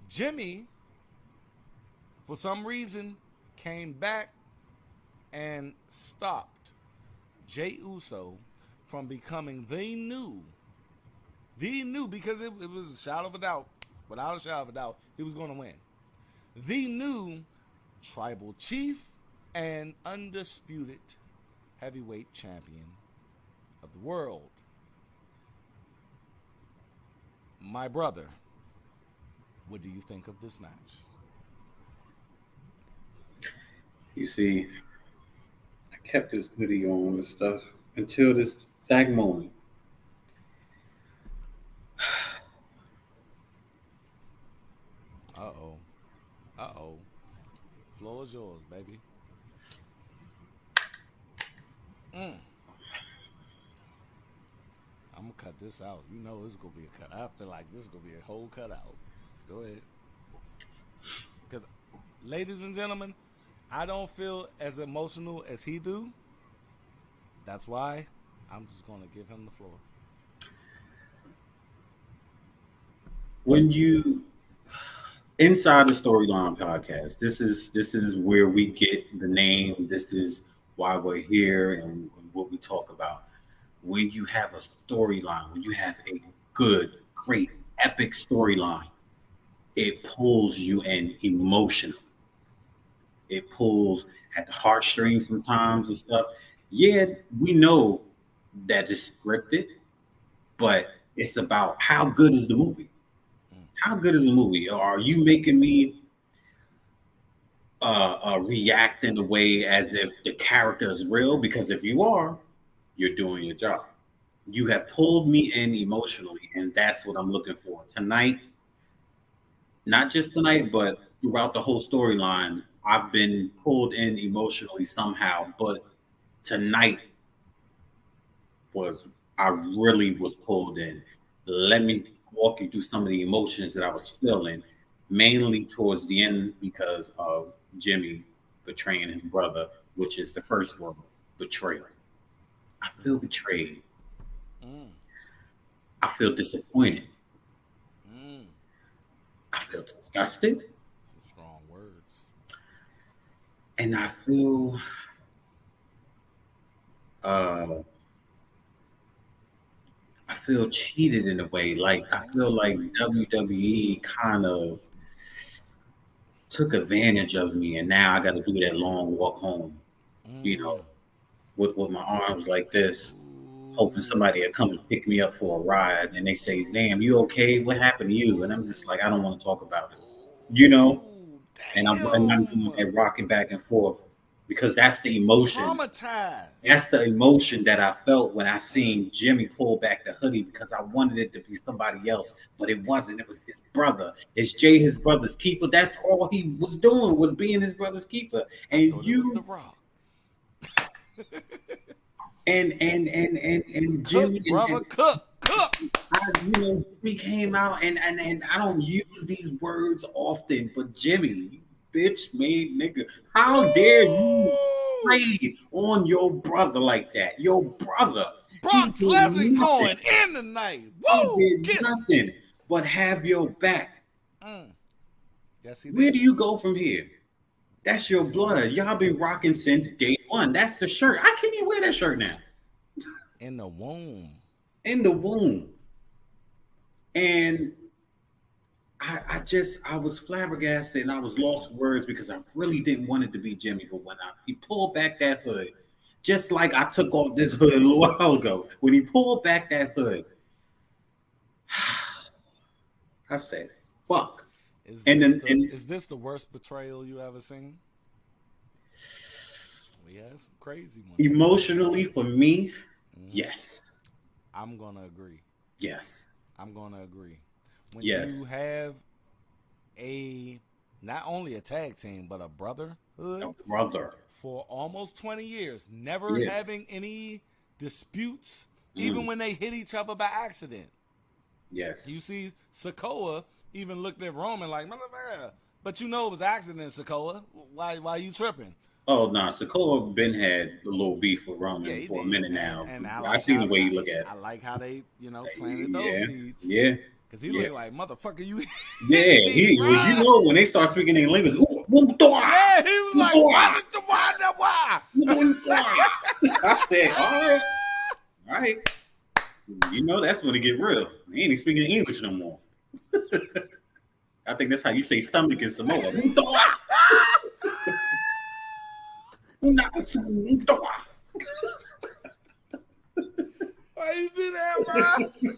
Jimmy, for some reason, came back and stopped Jay Uso from becoming the new, because it was a shadow of a doubt, without a shadow of a doubt, he was going to win. The new tribal chief and undisputed heavyweight champion of the world. My brother, what do you think of this match? you see, kept his hoodie on and stuff until this exact moment. Uh-oh. Uh-oh. Floor is yours, baby. I'm gonna cut this out. You know it's gonna be a cut. I feel like this is gonna be a whole cutout. Go ahead. Because, ladies and gentlemen, I don't feel as emotional as he do. That's why I'm just gonna give him the floor. When you inside the Storyline podcast, this is where we get the name. This is why we're here and what we talk about. When you have a storyline, when you have a good, great, epic storyline, it pulls you in emotionally. It pulls at the heartstrings sometimes and stuff. Yeah, we know that it's scripted, but it's about how good is the movie? How good is the movie? Are you making me react in a way as if the character is real? Because if you are, you're doing your job. You have pulled me in emotionally, and that's what I'm looking for tonight. Not just tonight, but throughout the whole storyline, I've been pulled in emotionally somehow. But tonight was I really was pulled in. Let me walk you through some of the emotions that I was feeling, mainly towards the end because of Jimmy betraying his brother, which is the first word, betrayal. I feel betrayed. Mm. I feel disappointed. Mm. I feel disgusted. Some strong words. And I feel uh I feel cheated in a way. Like I feel like WWE kind of took advantage of me and now I gotta do that long walk home, you Mm. know, with my arms like this, hoping Ooh. somebody will come and pick me up for a ride and they say, damn, you okay? What happened to you? And I'm just like, I don't want to talk about it. You know? Ooh, And I'm doing damn. that rocking back and forth because that's the emotion. Traumatized. That's the emotion that I felt when I seen Jimmy pull back the hoodie because I wanted it to be somebody else, but it wasn't. It was his brother. It's Jay, his brother's keeper. That's all he was doing was being his brother's keeper. I And thought it was The you Rock. and Cook, Jimmy brother, cook, cook. Jimmy came out and I don't use these words often, but Jimmy, you bitch made nigga, how dare you Ooh. play on your brother like that? Your brother, he Brock did Lesnar nothing. going in tonight. He Woo! did Get him. nothing but have your back. Mm. Yes, he Where did. do you go from here? That's your Yes, he blood. did. Y'all been rocking since day one. That's the shirt. I can't even wear that shirt now. In the womb. In the womb. And I was flabbergasted and I was lost for words because I really didn't want it to be Jimmy. But when he pulled back that hood, just like I took off this hood a little while ago, when he pulled back that hood, I said, fuck. Is this the worst betrayal you ever seen? We had some crazy ones. Emotionally for me, yes. I'm gonna agree. Yes. I'm gonna agree. When Yes. you have not only a tag team but a brotherhood A brother. for almost 20 years, never Yeah. having any disputes, even when they hit each other by accident. Yes. You see, Sokoa even looked at Roman like, motherfucker, but you know it was accident, Sokoa. Why you tripping? Oh no, Sokoa been had a little beef with Roman Yeah, he for a did. minute now. And I seen the way you look at it. I like how they, planted those Yeah. seeds. Yeah. Because he Yeah. looked like, motherfucker, you Yeah, hit me, right? when they start speaking in language, Yeah, he was like, why? I said, all right. You know that's when it get real. He ain't even speaking English no more. I think that's how you say stomach in Samoa. Why you do that, bro?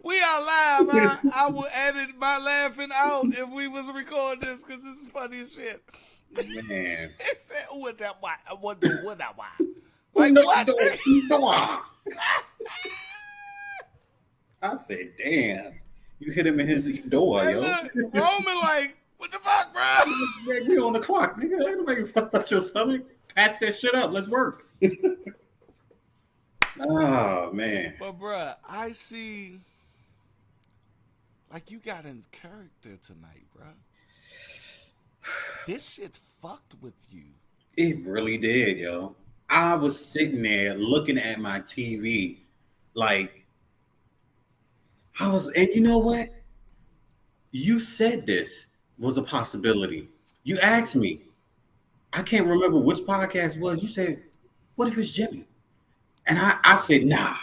We are live. I will edit my laughing out if we was recording this because this is funny as shit. Man. He said, "What that why? What the what that why?" Who Like knocked what? the door? I said, damn. You hit him in his door, And yo. look, Roman like, what the fuck, bro? Man, we on the clock, nigga. Ain't nobody fucked up your stomach. Patch that shit up. Let's work. Oh, man. But bruh, I see, like you got in character tonight, bruh. This shit fucked with you. It really did, yo. I was sitting there looking at my TV like, and you know what? You said this was a possibility. You asked me. I can't remember which podcast it was. You said, what if it's Jimmy? And I said, nah.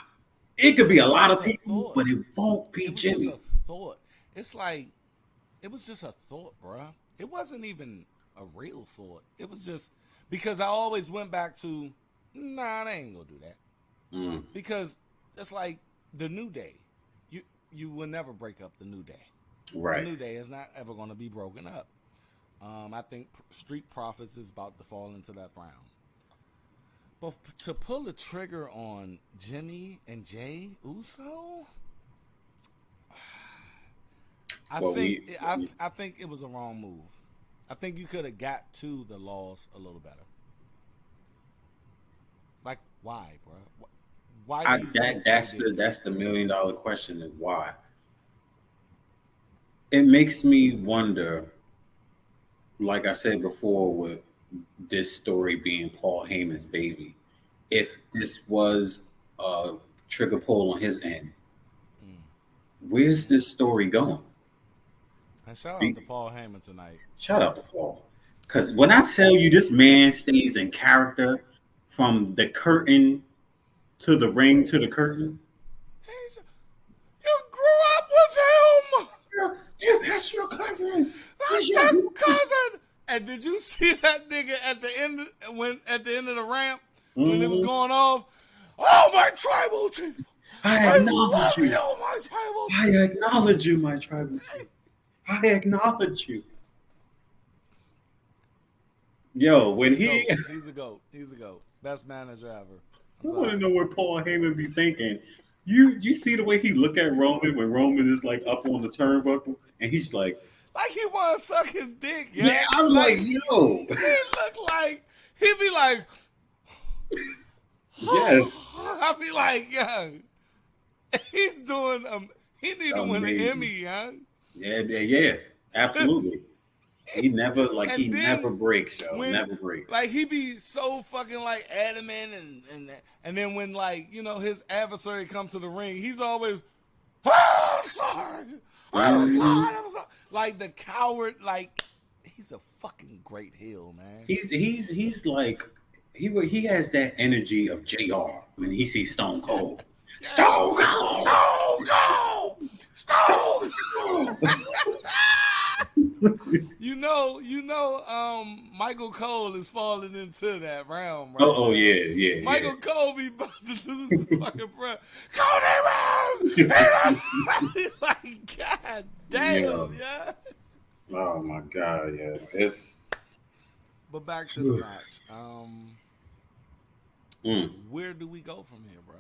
It could be a lot of people, but it won't be It was Jimmy. just a thought. It's like, it was just a thought, bruh. It wasn't even a real thought. It was just, because I always went back to, nah, they ain't gonna do that. Because it's like the New Day. You will never break up the New Day. Right. The New Day is not ever going to be broken up. I think Street Profits is about to fall into that round. But to pull the trigger on Jimmy and Jay Uso, I think it was a wrong move. I think you could have got to the loss a little better. Like, why, bro? Why? That's the $1 million question is why. It makes me wonder, like I said before, with this story being Paul Heyman's baby, if this was a trigger pull on his end, where's this story going? And shout out to Paul Heyman tonight. Shout out to Paul. Because when I tell you this man stays in character from the curtain to the ring to the curtain. You grew up with him! That's your cousin. That's your cousin! And did you see that nigga at the end of the ramp when it was going off? Oh, my tribal chief! I acknowledge you. My tribal chief. I acknowledge you, my tribal chief. I acknowledge you. Yo, when he's a goat. He's a goat. Best manager ever. I want to know what Paul Heyman be thinking. You see the way he look at Roman when Roman is like up on the turnbuckle and he's like he want to suck his dick. Yo. Yeah, I'm like, yo. He look like he'd be like, yes. I'd be like, young. He's doing. He need to win an Emmy, young. Yeah, absolutely. He never never breaks, yo. Never breaks. Like he be so fucking like adamant and then when like his adversary comes to the ring, he's always, oh, I'm sorry. Oh God, I'm sorry. Like the coward, like he's a fucking great heel, man. He's like he has that energy of JR when he sees Stone Cold. Stone Cold! Stone Cold! Michael Cole is falling into that realm, right? Oh yeah. Michael Cole be about to lose his fucking breath. Cody Rhodes! Like, God damn, yeah. Oh my God, yeah. But back to the match. Where do we go from here, bro?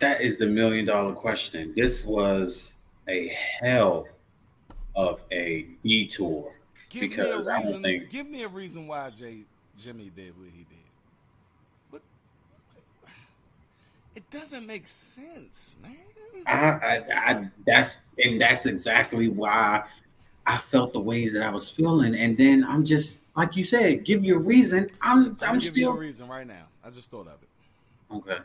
That is the $1 million question. This was a hell of a detour. Give me a reason why Jimmy did what he did. But it doesn't make sense, man. That's exactly why I felt the ways that I was feeling, and then I'm just like you said, give you a reason. I'm give you a reason right now. I just thought of it. Okay.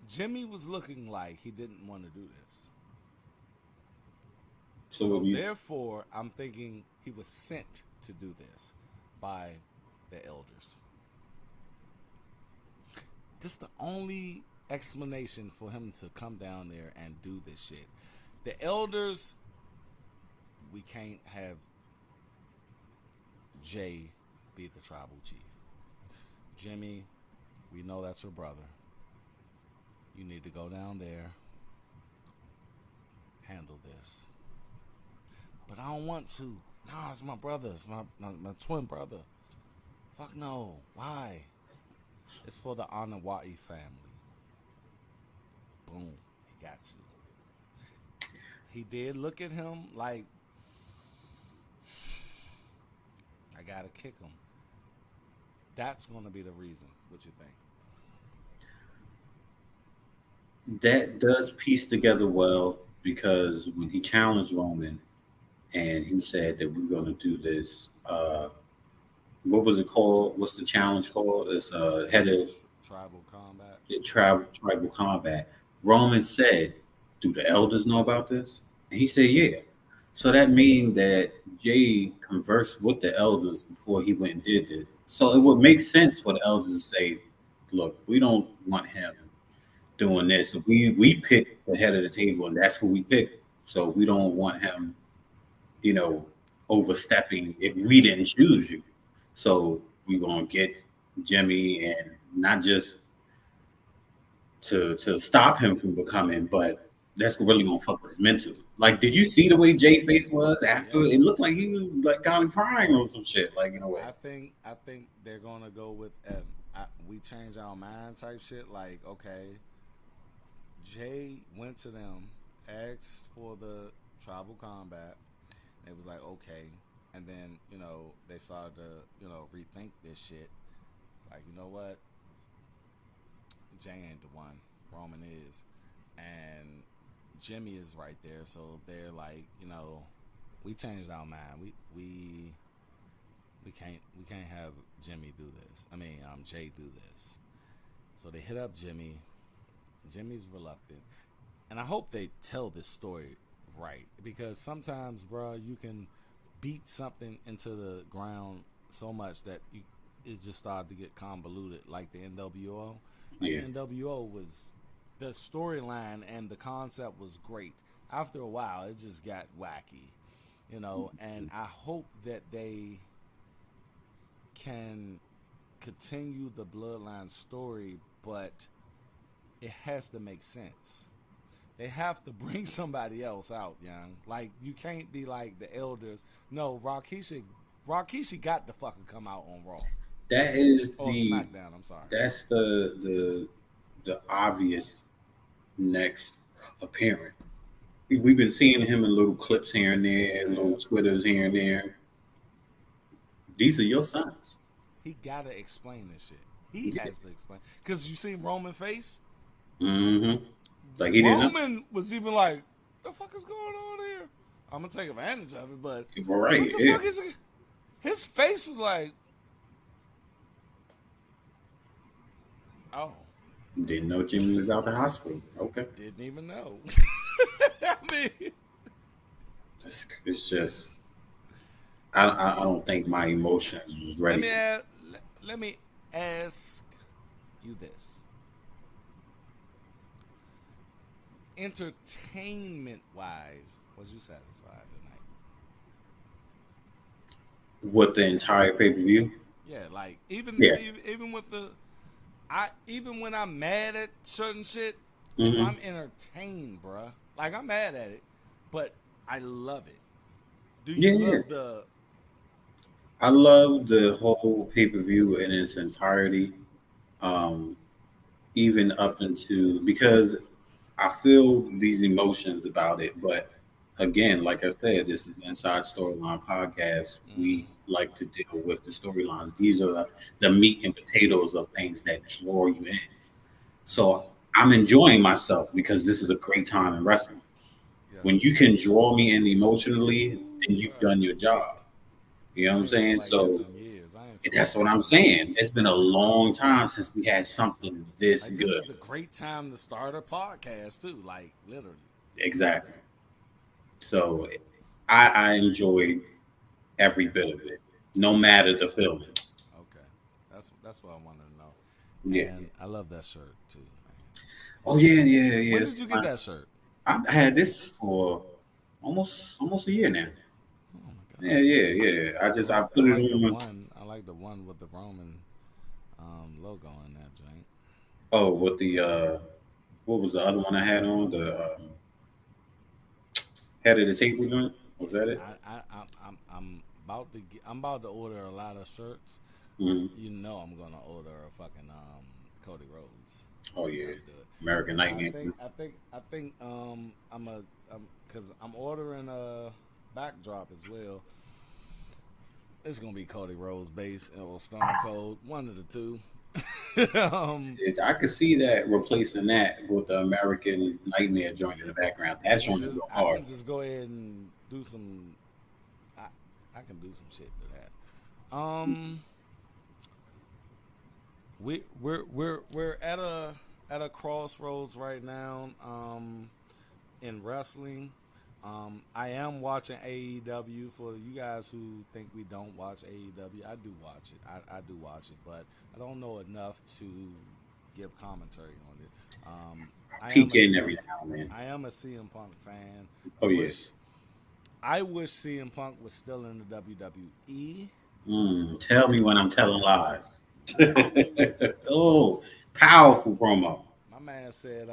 Jimmy was looking like he didn't want to do this. So therefore, I'm thinking he was sent to do this by the elders. This is the only explanation for him to come down there and do this shit. The elders, we can't have Jay be the tribal chief. Jimmy, we know that's your brother. You need to go down there, handle this. But I don't want to. Nah, it's my brother. It's my twin brother. Fuck no. Why? It's for the Anawai family. Boom. He got you. He did look at him like, I gotta kick him. That's gonna be the reason. What you think? That does piece together well because when he challenged Roman and he said that we're going to do this, what was it called? What's the challenge called? It's head of Tribal combat. tribal combat. Roman said, "Do the elders know about this?" And he said, "Yeah." So that means that Jay conversed with the elders before he went and did this. So it would make sense for the elders to say, "Look, we don't want him doing this. We picked the head of the table, and that's who we picked. So we don't want him, you know, overstepping if we didn't choose you. So we're gonna get Jimmy, and not just to stop him from becoming, but that's really gonna fuck with his mental. Like, did you see the way Jay face was after? Yes. It looked like he was like kind of crying or some shit. Like, in a way. I think they're gonna go with we change our mind type shit. Like, okay, Jay went to them, asked for the tribal combat. It was like, okay, and then they started to rethink this shit. It's like, you know what, Jay ain't the one, Roman is, and Jimmy is right there. So they're like, we changed our mind. We can't have Jimmy do this. I mean, Jay do this. So they hit up Jimmy. Jimmy's reluctant, and I hope they tell this story right, because sometimes, bro, you can beat something into the ground so much that it just started to get convoluted, like the NWO. Like, Yeah. NWO was, the storyline and the concept was great. After a while, it just got wacky, and I hope that they can continue the bloodline story, but it has to make sense. They have to bring somebody else out, young. Like, you can't be like the elders. No, Rikishi got to fucking come out on Raw. That is Or SmackDown, I'm sorry. that's the obvious next appearance. We've been seeing him in little clips here and there, and little Twitters here and there. These are your sons. He gotta explain this shit. He has to explain. Because you see Roman face? Mm-hmm. Like, he didn't know. Roman was even like, the fuck is going on here? I'm gonna take advantage of it, but Right, what the fuck is it? His face was like, oh. Didn't know Jimmy was out the hospital. Okay. Didn't even know. I mean, It's just, I don't think my emotions was ready. let me ask you this. Entertainment wise, was you satisfied tonight? With the entire pay-per-view? Yeah, like even with even when I'm mad at certain shit, if I'm entertained, bruh, like, I'm mad at it, but I love it. Do you love I love the whole pay-per-view in its entirety, even up into, because I feel these emotions about it. But again, like I said, this is an Inside Storyline podcast. We like to deal with the storylines. These are the meat and potatoes of things that draw you in. So I'm enjoying myself because this is a great time in wrestling. Yes. When you can draw me in emotionally, then you've done your job. You know what I'm saying? So that's what I'm saying. It's been a long time since we had something this like, good. This is the great time to start a podcast too, like, literally. Exactly. So I enjoyed every bit of it, no matter the feelings. Okay, that's what I wanted to know. Yeah. And I love that shirt too, man. Oh yeah. When did you get that shirt? I had this for almost a year now. Oh my God. Yeah. I put it on. I like the one with the Roman logo in that joint. Oh, with the what was the other one I had on? The head of the table joint. Was that it? I'm about to order a lot of shirts. Mm-hmm. You know I'm gonna order a fucking Cody Rhodes. Oh yeah, I'll do it. American Nightmare. I think because I'm ordering a backdrop as well. It's gonna be Cody Rhodes base or Stone Cold, one of the two. I could see that replacing that with the American Nightmare joint in the background. That joint is real I hard. can just go ahead and do some. I can do some shit to that. We're at a crossroads right now. In wrestling. I am watching AEW. For you guys who think we don't watch AEW, I do watch it. I do watch it, but I don't know enough to give commentary on it. Peek in every now and then. I am a CM Punk fan. Oh yeah. I wish CM Punk was still in the WWE. Tell me when I'm telling lies. Oh, powerful promo. My man said,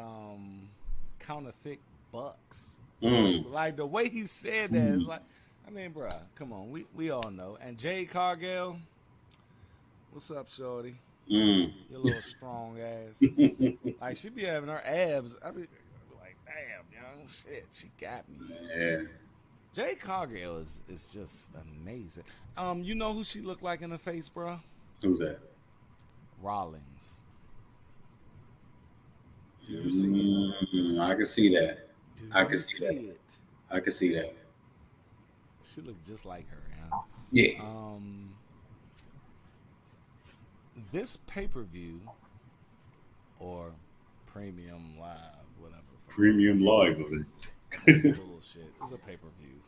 counterfeit bucks. Mm. Like the way he said that is like, I mean, bruh, come on, we all know. And Jade Cargill, what's up, shorty? Your little strong ass. Like she be having her abs. I be like, damn, young shit, she got me. Yeah. Jade Cargill is just amazing. You know who she looked like in the face, bruh? Who's that? Rollins. Do you see it? I can see that. I can see it. I can see that. She looked just like her, yeah. Yeah. This pay-per-view or premium live, whatever. Premium live of it. It's bullshit. It's a pay-per-view.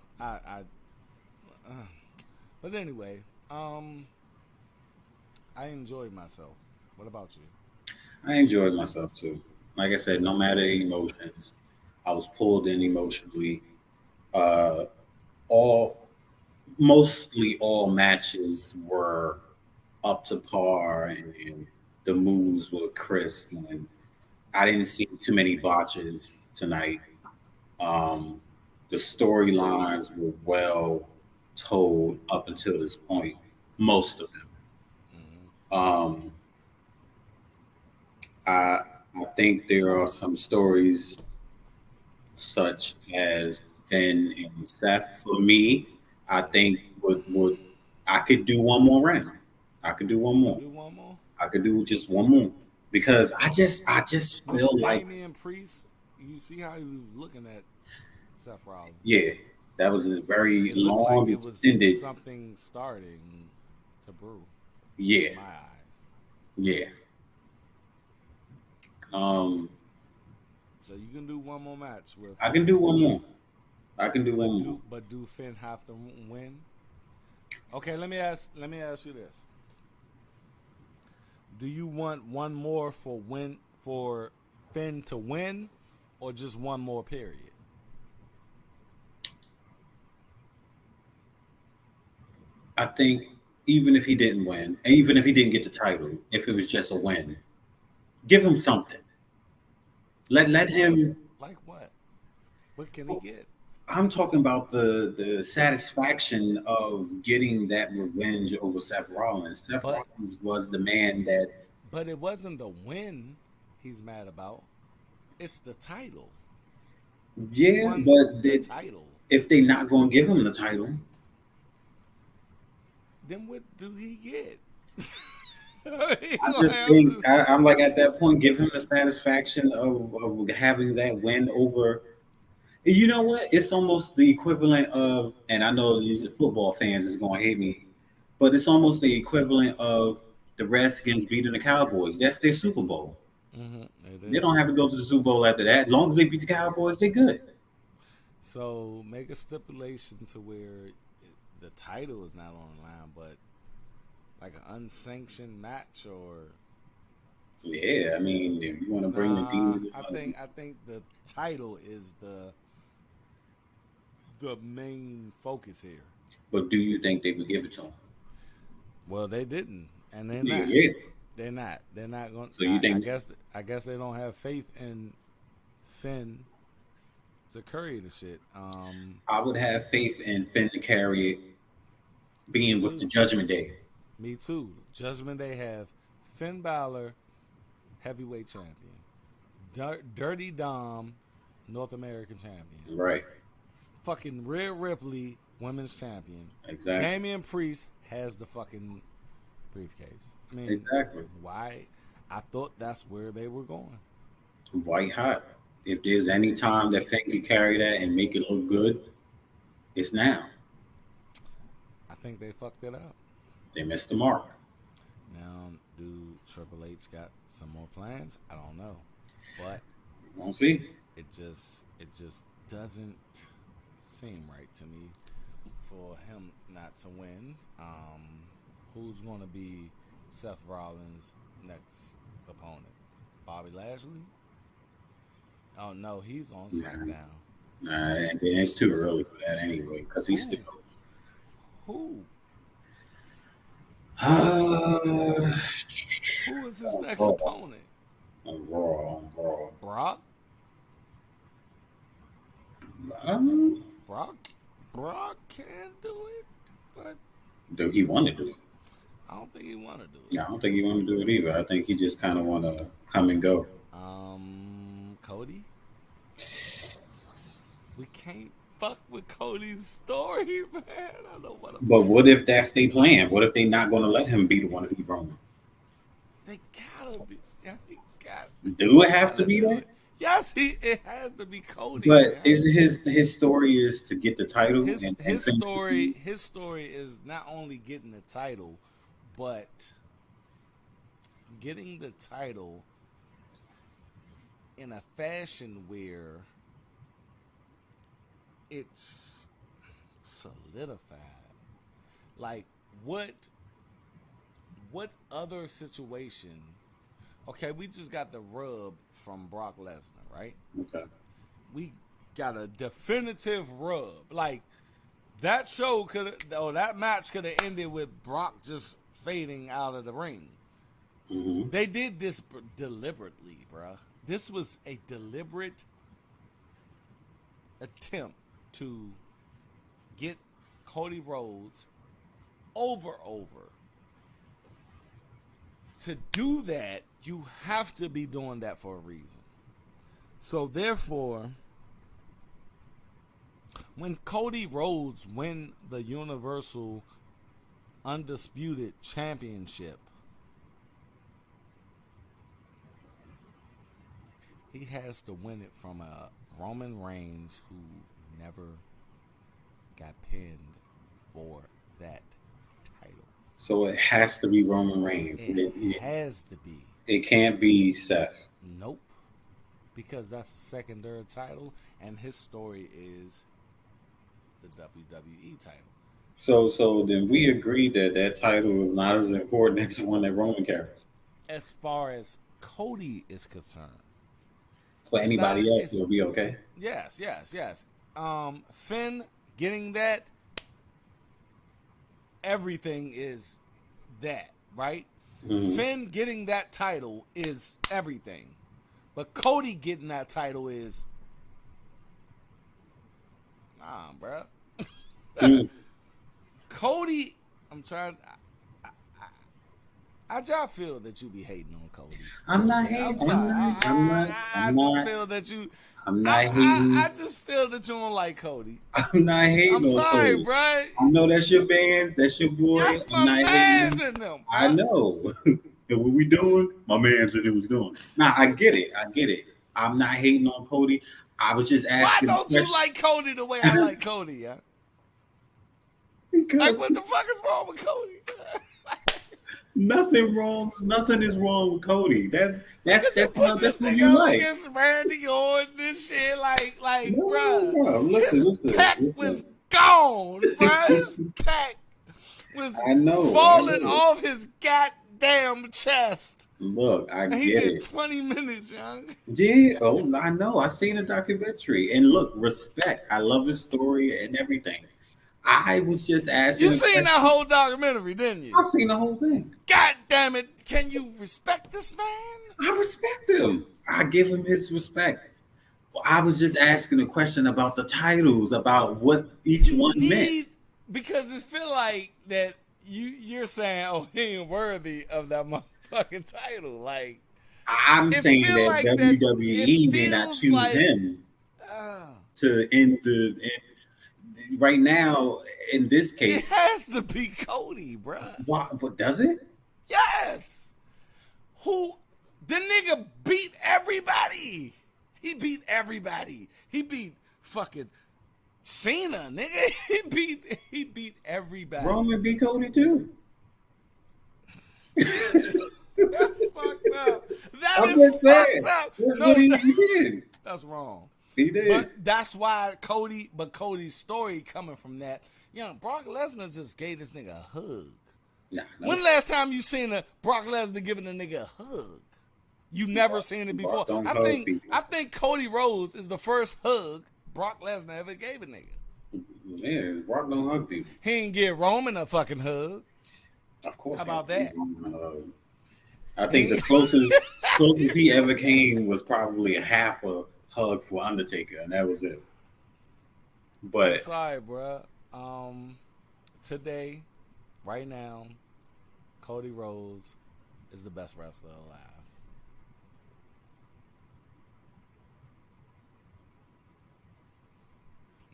But anyway, I enjoyed myself. What about you? I enjoyed myself too. Like I said, no matter the emotions, I was pulled in emotionally. Mostly all matches were up to par, and the moves were crisp. And I didn't see too many botches tonight. The storylines were well told up until this point, most of them. Mm-hmm. I think there are some stories such as Finn and Seth. For me, I think would I could do one more round. I could do one more. Do one more? I could do just one more because I just feel like Damian Priest. You see how he was looking at Seth Rollins. Yeah, that was a very It long like it was extended. something starting to brew. Yeah, In my eyes. yeah. So you can do one more match with. I can do one more. I can do one more. But do Finn have to win? Okay, let me ask you this: do you want one more for Finn to win, or just one more period? I think even if he didn't win, and even if he didn't get the title, if it was just a win, give him something. Let him. Like what? What can he get? I'm talking about the satisfaction of getting that revenge over Seth Rollins. Seth Rollins was the man that. But it wasn't the win he's mad about. It's the title. Yeah, but the title. If they're not going to give him the title, then what do he get? I'm like at that point, give him the satisfaction of having that win over. You know what? It's almost the equivalent of, and I know these football fans is going to hate me, but it's almost the equivalent of the Redskins beating the Cowboys. That's their Super Bowl. Mm-hmm. They don't have to go to the Super Bowl after that. As long as they beat the Cowboys, they're good. So make a stipulation to where the title is not on the line, but like an unsanctioned match or. Yeah, I mean, if you want to bring the Demon, I think the title is the main focus here. But do you think they would give it to him? Well, they didn't, and they're not. Yeah. They're not. They're not going. So you think? I guess they don't have faith in Finn to carry the shit. I would have faith in Finn to carry it, being with the Judgment Day. Me too. Judgment Day have Finn Balor, heavyweight champion. Dirty Dom, North American champion. Right. Fucking Rhea Ripley, women's champion. Exactly. Damian Priest has the fucking briefcase. I mean, exactly. Why? I thought that's where they were going. White hot. If there's any time that Finn can carry that and make it look good, it's now. I think they fucked it up. They missed the mark. Now, do Triple H got some more plans? I don't know, but we'll see. It just doesn't seem right to me for him not to win. Who's going to be Seth Rollins' next opponent? Bobby Lashley? Oh no, he's on SmackDown. Nah, it's too early for that anyway, because he's still. Who? Who is his next opponent? Raw. Brock? Brock can do it, but do he want to do it? I don't think he want to do it. Yeah, I don't think he want to do it either. I think he just kind of want to come and go. Cody? We can't fuck with Cody's story, man. I don't want to. But what if that's their plan? What if they not going to let him be the one to be Roman? They gotta be. Yeah, do it have to be that? Yes, it has to be Cody. But man. Is his story is to get the title? His story is not only getting the title, but getting the title in a fashion where it's solidified. Like what other situation? Okay, we just got the rub from Brock Lesnar, right? Okay. We got a definitive rub. Like that that match could have ended with Brock just fading out of the ring. Mm-hmm. They did this deliberately, bruh. This was a deliberate attempt to get Cody Rhodes over. To do that, you have to be doing that for a reason. So therefore, when Cody Rhodes win the Universal Undisputed Championship, he has to win it from a Roman Reigns who never got pinned for that title. So it has to be Roman Reigns. It has to be. It can't be Seth. Nope. Because that's the secondary title, and his story is the WWE title. So then we agree that title is not as important as the one that Roman carries. As far as Cody is concerned. For anybody else, it'll be okay. Yes. Finn getting that, everything is that, right? Mm-hmm. Finn getting that title is everything. But Cody getting that title is bruh. Mm. Cody, I'm trying. I just feel that you be hating on Cody. I'm not hating. I just feel that you. I'm not hating. I just feel that you don't like Cody. I'm not hating. I'm sorry, bro. I know that's your bands. That's your boy. That's my man's in them. Bro. I know. And what we doing? My man's in it was doing. Nah, I get it. I'm not hating on Cody. I was just asking. Why don't you like Cody the way I like Cody, yeah? Because like, what the fuck is wrong with Cody? Nothing wrong. Nothing is wrong with Cody. That's what you like. Against Randy Orton and shit, like, no, bro. Listen, his pack was gone, bro. His pack was falling off his goddamn chest. Look, I get it. He did 20 minutes, young. Yeah, I know. I seen a documentary, and look, respect. I love his story and everything. I was just asking. You seen that whole documentary, didn't you? I seen the whole thing. God damn it! Can you respect this man? I respect him. I give him his respect. I was just asking a question about the titles, about what each You one meant. need, because it feel like that you're saying, oh, he ain't worthy of that motherfucking title. Like, I'm it saying feel that like that. It WWE may not feels choose like. him Uh, to end right now. In this it case, has to be Cody, bruh. what? But does it? Yes. Who? The nigga beat everybody. He beat everybody. He beat fucking Cena, nigga. He beat everybody. Roman beat Cody too. That's fucked up. That I'm is just fucked saying. up. That's No, what he did. that's wrong. He did. But that's why Cody's story coming from that. Brock Lesnar just gave this nigga a hug. Nah, no. When last time you seen a Brock Lesnar giving a nigga a hug? You never seen it before. Brock don't I hug think people. Cody Rhodes is the first hug Brock Lesnar ever gave a nigga. Yeah, Brock don't hug people. He ain't give Roman a fucking hug. Of course. How about that? I think the closest he ever came was probably a half a hug for Undertaker, and that was it. But Sorry, bruh. Today, right now, Cody Rhodes is the best wrestler alive.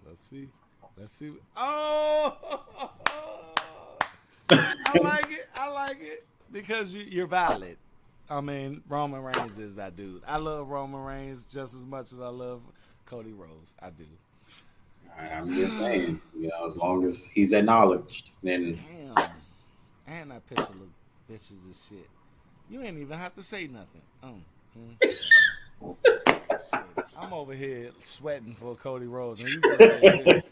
Let's see. Oh, I like it because you're valid. I mean, Roman Reigns is that dude. I love Roman Reigns just as much as I love Cody Rhodes. I do. I'm just saying, as long as he's acknowledged, then Damn. And that picture look vicious as shit. You ain't even have to say nothing. I'm over here sweating for Cody Rhodes, and you just said this.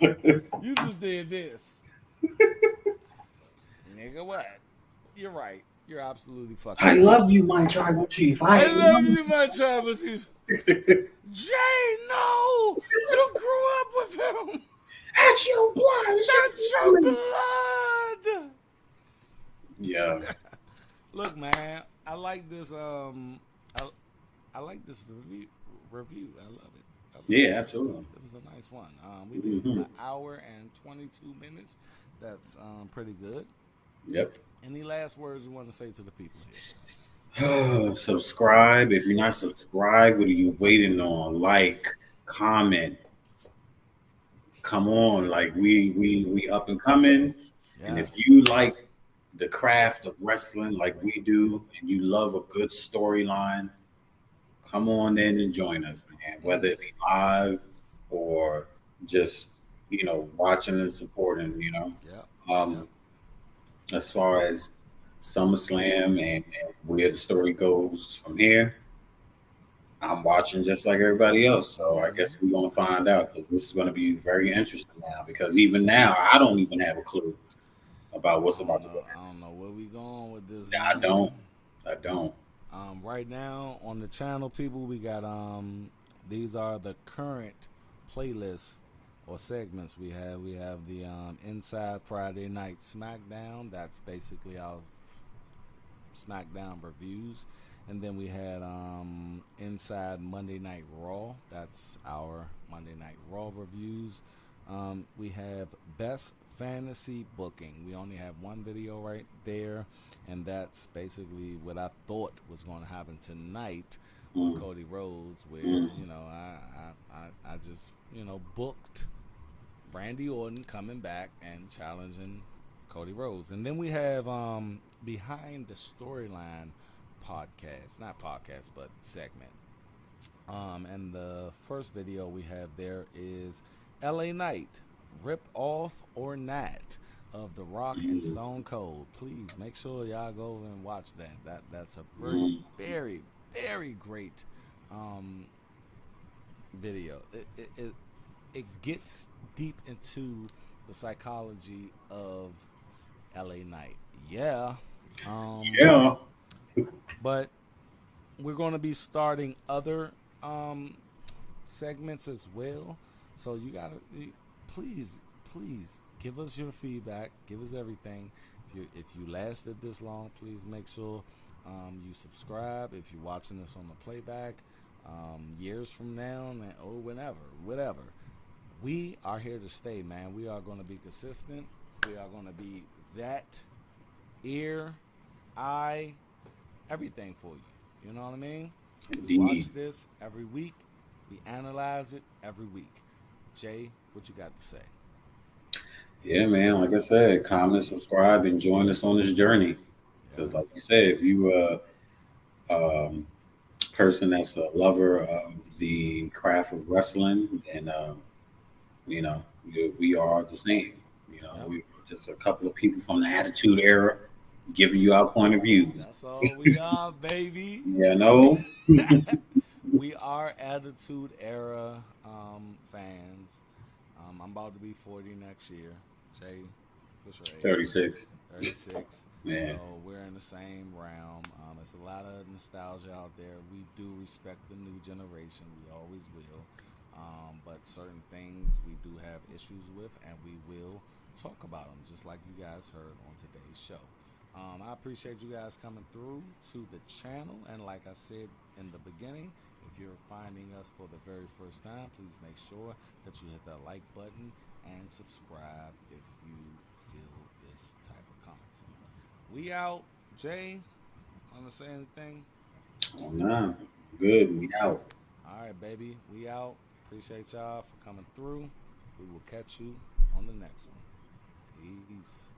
You just did this. Nigga, what? You're right. You're absolutely fucking I right. love you, my tribal chief. I love you, my tribal chief. Jay, no! You grew up with him! That's your blood. That's your blood! Yeah. Look, man, I like this. I like this review. I love it. Yeah, absolutely. It was a nice one. We did an hour and 22 minutes. That's pretty good. Yep. Any last words you want to say to the people here? Subscribe. If you're not subscribed, what are you waiting on? Like, comment. Come on, like we up and coming. Yes. And if you like the craft of wrestling like we do, and you love a good storyline, come on in and join us, man. Whether it be live or just watching and supporting. Yeah. As far as SummerSlam and where the story goes from here, I'm watching just like everybody else. So I guess we're going to find out, because this is going to be very interesting now, because even now, I don't even have a clue about what's about to go. I don't know where we going with this. I don't. Right now on the channel, people, we got these are the current playlists or segments we have. We have the Inside Friday Night SmackDown. That's basically our SmackDown reviews. And then we had Inside Monday Night Raw. That's our Monday Night Raw reviews. We have Best Fantasy Booking. We only have one video right there, and that's basically what I thought was going to happen tonight with Cody Rhodes, where I just booked Randy Orton coming back and challenging Cody Rhodes. And then we have Behind the Storyline podcast, not podcast, but segment. And the first video we have there is LA Knight, Rip Off or Not, of The Rock and Stone Cold. Please make sure y'all go and watch that. That's a very, very, very great video. It gets deep into the psychology of LA Knight. Yeah. But we're going to be starting other segments as well. So you got to please give us your feedback. Give us everything. If you lasted this long, please make sure you subscribe. If you're watching this on the playback, years from now, or whatever. We are here to stay, man. We are going to be consistent. We are going to be that ear, eye, everything for you. You know what I mean? We Indeed. watch this every week. We analyze it every week. Jay, what you got to say? Yeah, man. Like I said, comment, subscribe, and join us on this journey. Because, Yes. like you said, if you um, person that's a lover of the craft of wrestling, and we are the same. Yep. We just a couple of people from the Attitude Era, giving you our point of view. That's all we are, baby. You know, We are Attitude Era fans. I'm about to be 40 next year. Jay, what's your age? 36. 36. Man, So we're in the same realm. It's a lot of nostalgia out there. We do respect the new generation. We always will. But certain things we do have issues with, and we will talk about them, just like you guys heard on today's show. I appreciate you guys coming through to the channel. And like I said in the beginning, if you're finding us for the very first time, please make sure that you hit that like button and subscribe if you feel this type of content. We out. Jay, want to say anything? oh, nah, good. We out. All right, baby. We out. Appreciate y'all for coming through. We will catch you on the next one. Peace.